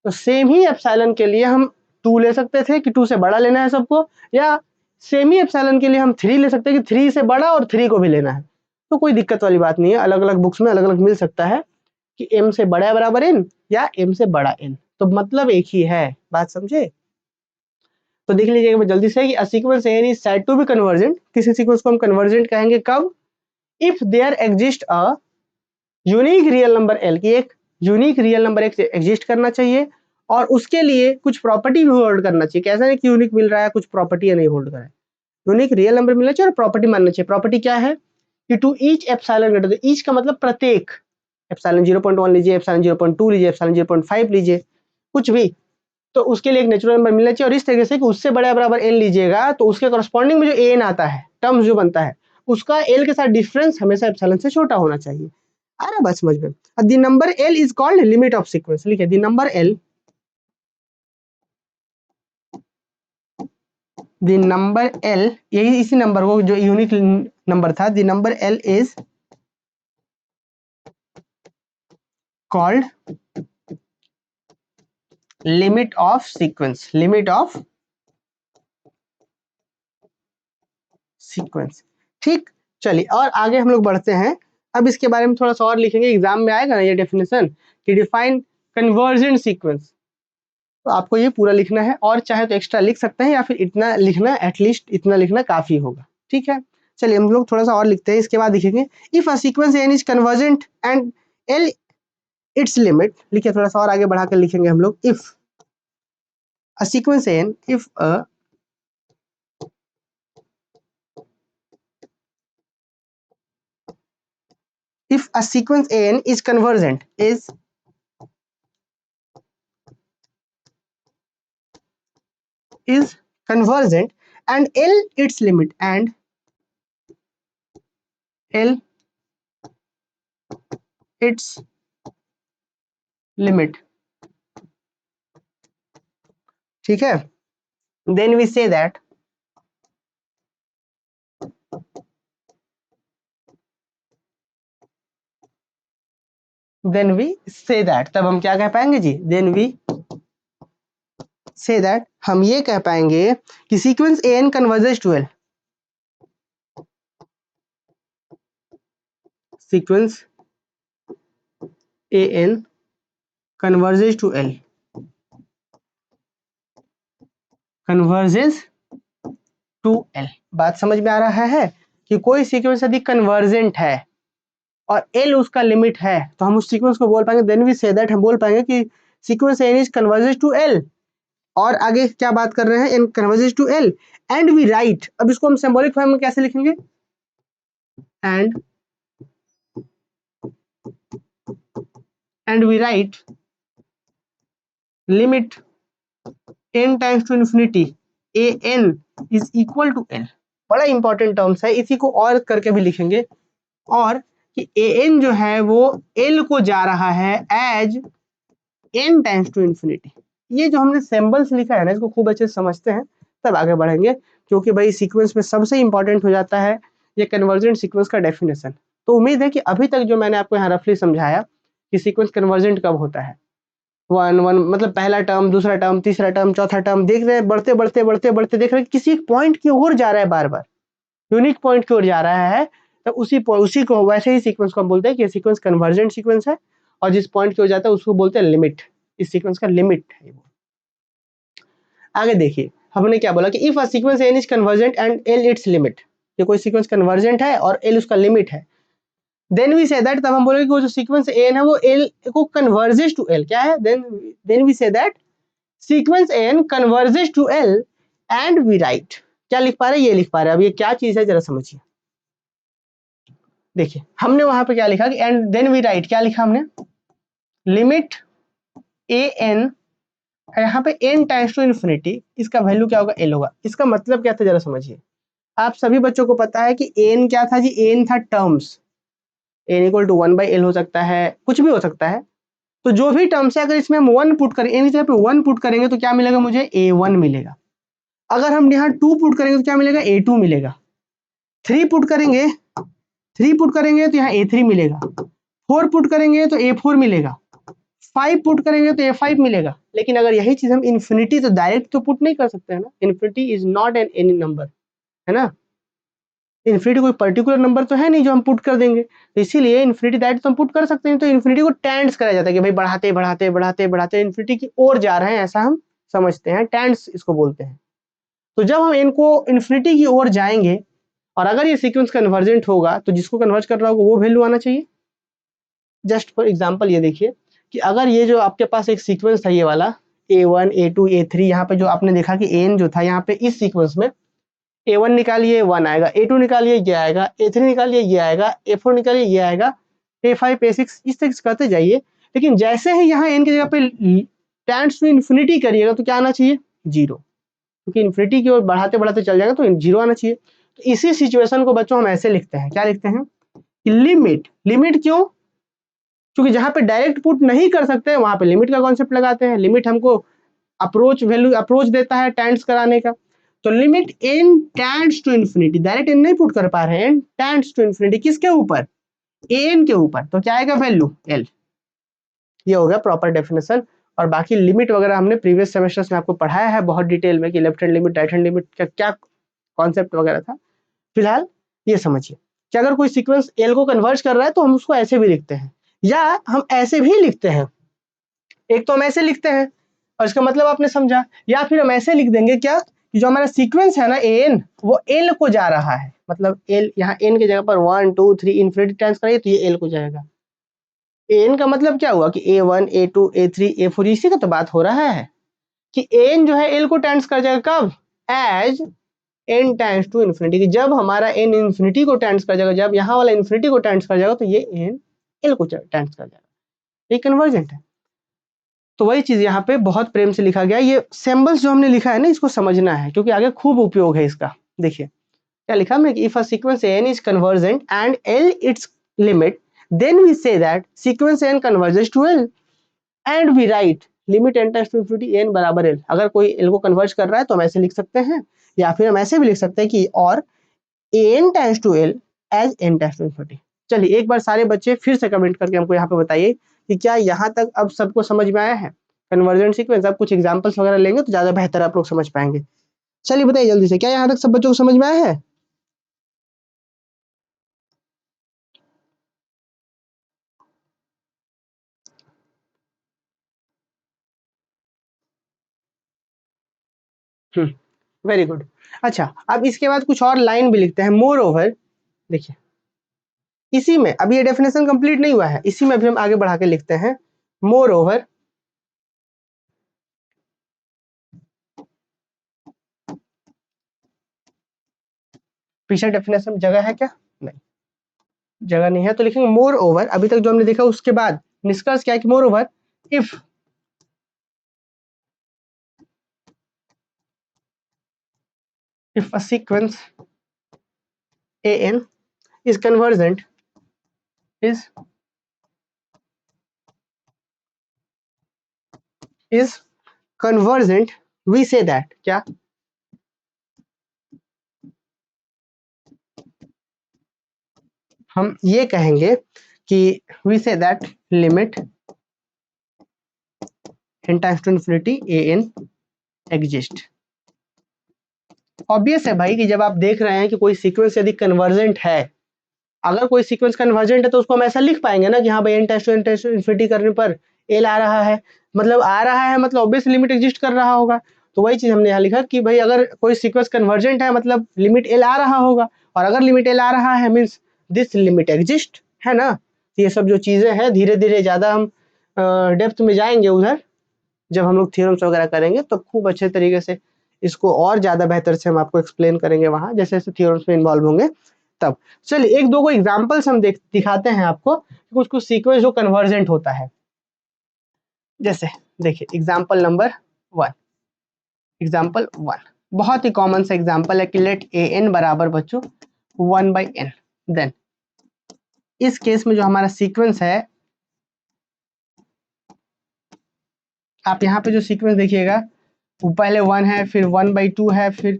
तो सेम ही एप्सिलॉन के लिए हम 2 ले सकते थे कि 2 से बड़ा लेना है सबको, या सेम ही एप्सिलॉन के लिए हम 3 ले सकते हैं कि 3 से बड़ा और 3 को भी लेना है, तो कोई दिक्कत वाली बात नहीं है, अलग अलग बुक्स में अलग अलग मिल सकता है कि m से बड़ा बराबर n या m से बड़ा n, तो मतलब एक ही है, बात समझे। तो देख लीजिएगा जल्दी से कि sequence n is said to be convergent, किसी सीक्वेंस को हम कन्वर्जेंट कहेंगे कब, if there exist a unique real number l, की एक यूनिक रियल नंबर एक एग्जिस्ट करना चाहिए और उसके लिए कुछ प्रॉपर्टी भी होल्ड करना चाहिए। कैसा नहीं कि यूनिक मिल रहा है कुछ प्रॉपर्टी नहीं होल्ड कर रहा है, यूनिक रियल नंबर मिलना चाहिए और प्रॉपर्टी मानना चाहिए। प्रॉपर्टी क्या है कि to each epsilon greater than, each का मतलब प्रत्येक, एप्सिलॉन 0.1 लीजिए, एप्सिलॉन 0.2 लीजिए, एप्सिलॉन 0.5 लीजिए, कुछ भी, तो उसके लिए एक नेचुरल नंबर मिलना चाहिए और इस तरीके से कि उससे बड़ा बराबर n लीजिएगा तो उसके कॉरस्पॉन्डिंग में जो n आता है, टर्म्स जो बनता है, उसका l के साथ डिफरेंस हमेशा एप्सिलॉन से छोटा होना चाहिए। आ रहा बात समझ में। The number l is called limit of sequence, लिखिए the number l, the number l, यही इसी नंबर को जो यूनिक नंबर था, the number l is called limit of sequence, limit of sequence। ठीक, चलिए और आगे हम लोग बढ़ते हैं। अब इसके बारे में थोड़ा सा और लिखेंगे, एग्जाम में आएगा ना ये डेफिनेशन कि डिफाइन कन्वर्जेंट सीक्वेंस, तो आपको ये पूरा लिखना है, और चाहे तो एक्स्ट्रा लिख सकते हैं या फिर इतना लिखना, एटलीस्ट इतना लिखना काफी होगा। ठीक है, चलिए हम लोग थोड़ा सा और लिखते हैं। इसके बाद लिखेंगे if a sequence N is convergent and L its limit, लिखिए थोड़ा सा और आगे बढ़ाकर लिखेंगे हम लोग, if a sequence N, if a sequence an is convergent is convergent and L its limit, and L its limit, ठीक है, then we say that तब हम क्या कह पाएंगे जी, then we say that हम ये कह पाएंगे कि sequence an converges to L, sequence an converges to L, converges to L। बात समझ में आ रहा है कि कोई सीक्वेंस यदि कन्वर्जेंट है और L उसका लिमिट है तो हम उस सीक्वेंस को बोल पाएंगे, देन वी से दैट, हम बोल पाएंगे कि sequence n is converges to L। और आगे क्या बात कर रहे हैं, n converges to L and we write, अब इसको हम सिंबॉलिक फॉर्म में कैसे लिखेंगे, and we write limit n tends to infinity an is equal to L। बड़ा इंपॉर्टेंट टर्म्स है, इसी को और करके भी लिखेंगे, और कि an जो है वो L को जा रहा है as n tends to infinity. ये जो हमने सिंबल्स लिखा है ना, इसको खूब अच्छे से समझते हैं तब आगे बढ़ेंगे, क्योंकि भाई सीक्वेंस में सबसे इंपॉर्टेंट हो जाता है ये कन्वर्जेंट सीक्वेंस का डेफिनेशन। तो उम्मीद है कि अभी तक जो मैंने आपको यहाँ रफली समझाया कि सीक्वेंस कन्वर्जेंट कब होता है, वन वन मतलब पहला टर्म, दूसरा टर्म, तीसरा टर्म, चौथा टर्म, देख रहे हैं बढ़ते बढ़ते बढ़ते बढ़ते देख रहे हैं किसी एक पॉइंट की ओर जा रहा है, बार बार यूनिक पॉइंट की ओर जा रहा है, तो उसी को वैसे ही सीक्वेंस को हम बोलते हैं कि सीक्वेंस कन्वर्जेंट सीक्वेंस है, और जिस पॉइंट की ओर जाता है उसको बोलते हैं लिमिट, इस सीक्वेंस का लिमिट है वो। आगे देखिए हमने क्या बोला कि if a sequence n is convergent and l its limit, ये कोई सीक्वेंस कन्वर्जेंट है और l उसका लिमिट है, देन वी से दैट, तब हम बोलेंगे कि वो जो सीक्वेंस n है वो l को कन्वर्जेस टू l, क्या है, then we say that sequence n converges to l and we write, क्या लिख पा रहे हैं, ये लिख पा रहे हैं। अब ये क्या चीज है जरा समझिए, देखिए हमने वहां पे क्या लिखा कि एंड देन वी राइट, क्या लिखा हमने, लिमिट an, यहाँ पे n टाइम्स टू इन्फिनिटी, इसका वैल्यू क्या होगा, l होगा। इसका मतलब क्या था जरा समझिए, आप सभी बच्चों को पता है कि n क्या था जी, n था terms, n equal to 1/l हो सकता है, कुछ भी हो सकता है, तो जो भी टर्म्स है अगर इसमें हम 1 पुट करें, n की जगह पे 1 पुट करेंगे तो क्या मिलेगा मुझे, a1 मिलेगा। अगर हम यहाँ 2 पुट करेंगे तो क्या मिलेगा, a2 मिलेगा। 3 पुट करेंगे, 3 पुट करेंगे तो यहाँ a3 मिलेगा। 4 पुट करेंगे तो a4 मिलेगा। 5 पुट करेंगे तो a5 मिलेगा। लेकिन अगर यही चीज हम इन्फिनिटी, तो डायरेक्ट तो पुट नहीं कर सकते हैं ना, infinity is not an any number, है ना, इन्फिनिटी कोई पर्टिकुलर नंबर तो है नहीं जो हम पुट कर देंगे, तो इसीलिए इन्फिनिटी डायरेक्ट तो हम पुट कर सकते हैं, तो इन्फिनिटी को टेंड्स कराया जाता है कि भाई बढ़ाते बढ़ाते बढ़ाते बढ़ाते इन्फिनिटी की ओर जा रहे हैं, ऐसा हम समझते हैं, टेंड्स इसको बोलते हैं। तो जब हम इनको इन्फिनिटी की ओर जाएंगे और अगर ये सीक्वेंस कन्वर्जेंट होगा तो जिसको कन्वर्ज कर रहा होगा वो वैल्यू आना चाहिए। जस्ट फॉर एग्जांपल ये देखिए कि अगर ये जो आपके पास एक सीक्वेंस था ये वाला a1 a2 a3, यहाँ पे जो आपने देखा कि n जो था यहाँ पे इस सीक्वेंस में a1 निकालिए 1 आएगा, a2 निकालिए ये आएगा, a3 निकालिए ये आएगा, a4 निकालिए ये आएगा, a5 a6 इस तक करते जाइए। लेकिन जैसे ही यहाँ n की जगह पे टेंड्स टू इन्फिनिटी करिएगा तो क्या आना चाहिए, 0, क्योंकि इन्फिनिटी की ओर बढ़ाते बढ़ाते चल जाएगा तो 0 आना चाहिए। तो इसी सिचुएशन को बच्चों हम ऐसे लिखते हैं, क्या लिखते हैं, लिमिट। लिमिट क्यों, क्योंकि जहां पे डायरेक्ट पुट नहीं कर सकते वहां पे लिमिट का कॉन्सेप्ट लगाते हैं। लिमिट हमको अप्रोच वैल्यू अप्रोच देता है टेंड्स कराने का, तो limit n tends to infinity, direct n नहीं पुट कर पा रहे हैं, n टेंड्स टू इन्फिनिटी किसके ऊपर, an के ऊपर, तो क्या आएगा वैल्यू l। ये हो गया प्रॉपर डेफिनेशन। और बाकी लिमिट वगैरह हमने प्रीवियस सेमेस्टर्स में आपको पढ़ाया है बहुत डिटेल में कि left hand limit right hand limit का क्या कॉन्सेप्ट वगैरह था। फिलहाल ये समझिए कि अगर कोई सीक्वेंस एल को कन्वर्ज कर रहा है तो हम उसको ऐसे भी लिखते हैं, या हम ऐसे भी लिखते हैं। एक तो हम ऐसे लिखते हैं और इसका मतलब आपने समझा, या फिर हम ऐसे लिख देंगे क्या कि जो हमारा सीक्वेंस है ना एन, वो एल को जा रहा है, मतलब एल यहाँ एन की जगह पर 1 2 3 इन्फिनिटी टाइम्स करेंगे तो ये एल को जाएगा। एन का मतलब क्या हुआ कि A1 A2 A3 A4, इसी का तो बात हो रहा है कि एन जो है एल को टाइम्स कर जाएगा कब, as n tends to infinity, कि जब हमारा n इन्फिनिटी को टाइम्स कर जाएगा, जब यहाँ वाला इन्फिनिटी को टाइम्स कर जाएगा तो ये n l को टाइम्स कर जाएगा, ये कन्वर्जेंट है। तो वही चीज यहाँ पे बहुत प्रेम से लिखा गया। ये सिंबल्स जो हमने लिखा है ना इसको समझना है क्योंकि आगे खूब उपयोग है इसका। देखिए क्या लिखा हमने, if a sequence n is convergent and l its limit, then we say that sequence n converges to l and we write limit n tends to infinity n बराबर l। अगर कोई l को कन्वर्ज कर रहा है तो हम ऐसे लिख सकते हैं, या फिर हम ऐसे भी लिख सकते हैं कि और n tends to l as n tends to infinity. चलिए एक बार सारे बच्चे फिर से कमेंट करके हमको यहाँ पे बताइए कि क्या यहाँ तक अब सबको समझ में आया है कन्वर्जेंट सीक्वेंस। अब कुछ एग्जांपल्स वगैरह लेंगे तो ज्यादा बेहतर आप लोग समझ पाएंगे। चलिए बताइए जल्दी से, क्या यहाँ तक सब बच्चों को समझ में आया है? Very good. अच्छा अब इसके बाद कुछ और लाइन भी लिखते हैं। मोर ओवर, देखिए इसी में अभी ये डेफिनेशन कंप्लीट नहीं हुआ है, इसी में भी हम आगे बढ़ा के लिखते हैं। मोर ओवर, पीछे डेफिनेशन जगह है क्या? नहीं जगह नहीं है तो लिखेंगे मोर ओवर। अभी तक जो हमने देखा उसके बाद निष्कर्ष क्या है कि more over if a sequence an is convergent is convergent, we say that क्या, हम ये कहेंगे कि we say that limit n times to infinity an exist। Obvious है भाई कि जब आप देख रहे हैं कि कोई सीक्वेंस यदि कन्वर्जेंट है, अगर कोई सीक्वेंस कन्वर्जेंट है तो उसको हम ऐसा लिख पाएंगे ना कि हाँ भाई n टाइम्स टू इन्फिनिटी करने पर l आ रहा है, मतलब आ रहा है मतलब ऑब्वियस लिमिट एग्जिस्ट कर रहा होगा। तो वही चीज हमने यहाँ लिखा कि भाई अगर कोई सीक्वेंस कन्वर्जेंट है मतलब लिमिट l आ रहा होगा, और अगर लिमिट l आ रहा है मीन्स दिस लिमिट एग्जिस्ट, है ना। तो ये सब जो चीजें हैं धीरे धीरे ज्यादा हम डेप्थ में जाएंगे उधर, जब हम लोग थ्योरम्स वगैरह करेंगे तो खूब अच्छे तरीके से इसको और ज्यादा बेहतर से हम आपको एक्सप्लेन करेंगे वहां जैसे जैसे थ्योरम्स में इन्वॉल्व होंगे तब। चलिए एक दो को एग्जांपल्स हम दिखाते हैं आपको कुछ कुछ सीक्वेंस जो कन्वर्जेंट होता है। जैसे देखिए एग्जांपल नंबर 1, एग्जांपल 1 बहुत ही कॉमन सा एग्जांपल है कि लेट ए एन बराबर बच्चों 1/n। देन इस केस में जो हमारा सीक्वेंस है, आप यहाँ पे जो सीक्वेंस देखिएगा वो पहले 1 है, फिर 1/2 है, फिर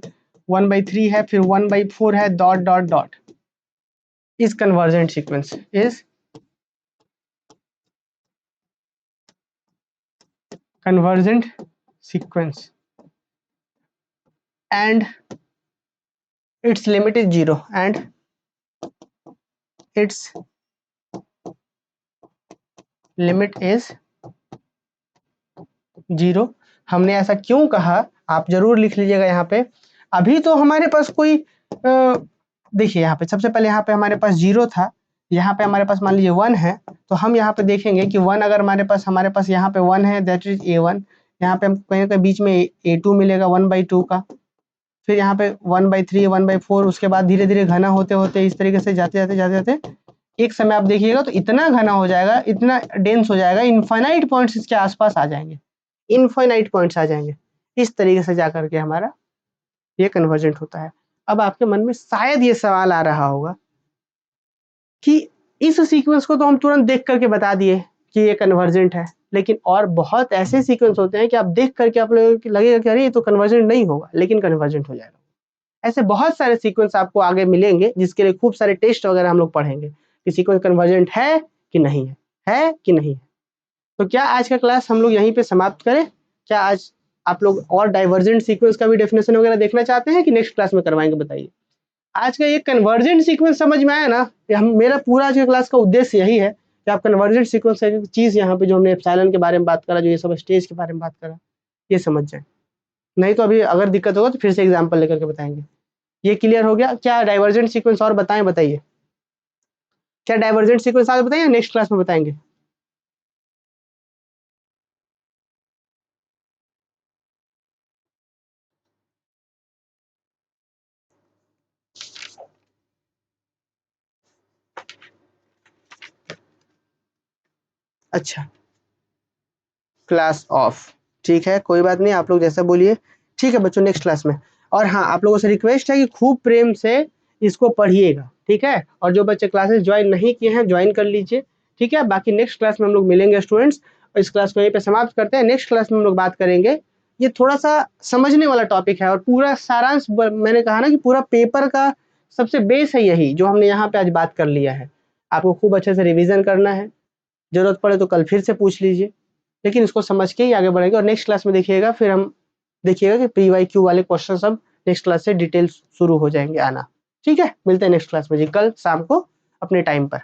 1/3 है, फिर 1/4 है, डॉट डॉट डॉट। इस convergent sequence is convergent sequence and its limit is 0 and its limit is 0। हमने ऐसा क्यों कहा आप जरूर लिख लीजिएगा यहाँ पे। अभी तो हमारे पास कोई देखिए यहाँ पे सबसे पहले यहाँ पे हमारे पास 0 था, यहाँ पे हमारे पास मान लीजिए 1 है, तो हम यहाँ पे देखेंगे कि 1 अगर हमारे पास यहाँ पे 1 है दैट इज a1। यहाँ पे हमको कहीं ना कहीं बीच में a2 मिलेगा 1/2 का, फिर यहाँ पे 1/3 1/4, उसके बाद धीरे धीरे घना होते होते इस तरीके से जाते जाते जाते जाते एक समय आप देखिएगा तो इतना घना हो जाएगा, इतना डेंस हो जाएगा, इनफाइनाइट पॉइंट्स इसके आसपास आ जाएंगे, इनफाइनाइट पॉइंट्स आ जाएंगे। इस तरीके से जाकर के हमारा ये कन्वर्जेंट होता है। अब आपके मन में शायद ये सवाल आ रहा होगा कि इस सीक्वेंस को तो हम तुरंत देख करके बता दिए कि ये कन्वर्जेंट है, लेकिन और बहुत ऐसे सीक्वेंस होते हैं कि आप देख करके आप लोगों को लगेगा कि अरे ये तो कन्वर्जेंट नहीं होगा, लेकिन कन्वर्जेंट हो जाएगा। ऐसे बहुत सारे सीक्वेंस आपको आगे मिलेंगे जिसके लिए खूब सारे टेस्ट वगैरह हम लोग पढ़ेंगे कि सीक्वेंस कन्वर्जेंट है कि नहीं है कि नहीं है। तो क्या आज का क्लास हम लोग यहीं पे समाप्त करें? क्या आज आप लोग और डाइवर्जेंट सीक्वेंस का भी डेफिनेशन वगैरह देखना चाहते हैं कि नेक्स्ट क्लास में करवाएंगे, बताइए। आज का ये कन्वर्जेंट सीक्वेंस समझ में आया ना? हम मेरा पूरा आज के क्लास का उद्देश्य यही है कि आप कन्वर्जेंट सीक्वेंस का एक चीज यहाँ पे जो हमने एप्सिलॉन के बारे में बात करा, जो ये सब स्टेज के बारे में बात करा, ये समझ जाए। नहीं तो अभी अगर दिक्कत होगा तो फिर से एग्जाम्पल लेकर के बताएंगे। ये क्लियर हो गया? क्या डाइवर्जेंट सीक्वेंस और बताएं, बताइए। क्या डाइवर्जेंट सीक्वेंस आज बताएं या नेक्स्ट क्लास में बताएंगे? अच्छा, क्लास ऑफ, ठीक है, कोई बात नहीं, आप लोग जैसा बोलिए। ठीक है बच्चों, नेक्स्ट क्लास में। और हाँ, आप लोगों से रिक्वेस्ट है कि खूब प्रेम से इसको पढ़िएगा, ठीक है। और जो बच्चे क्लासेस ज्वाइन नहीं किए हैं ज्वाइन कर लीजिए, ठीक है। बाकी नेक्स्ट क्लास में हम लोग मिलेंगे स्टूडेंट्स। इस क्लास को यहीं पे समाप्त करते हैं। नेक्स्ट क्लास में हम लोग बात करेंगे, ये थोड़ा सा समझने वाला टॉपिक है और पूरा सारांश मैंने कहा ना कि पूरा पेपर का सबसे बेस है यही जो हमने यहाँ पे आज बात कर लिया है। आपको खूब अच्छे से रिविजन करना है, जरूरत पड़े तो कल फिर से पूछ लीजिए, लेकिन इसको समझ के ही आगे बढ़ेंगे। और नेक्स्ट क्लास में देखिएगा, फिर हम देखिएगा कि PYQ वाले क्वेश्चन सब नेक्स्ट क्लास से डिटेल्स शुरू हो जाएंगे आना। ठीक है, मिलते हैं नेक्स्ट क्लास में जी, कल शाम को अपने टाइम पर।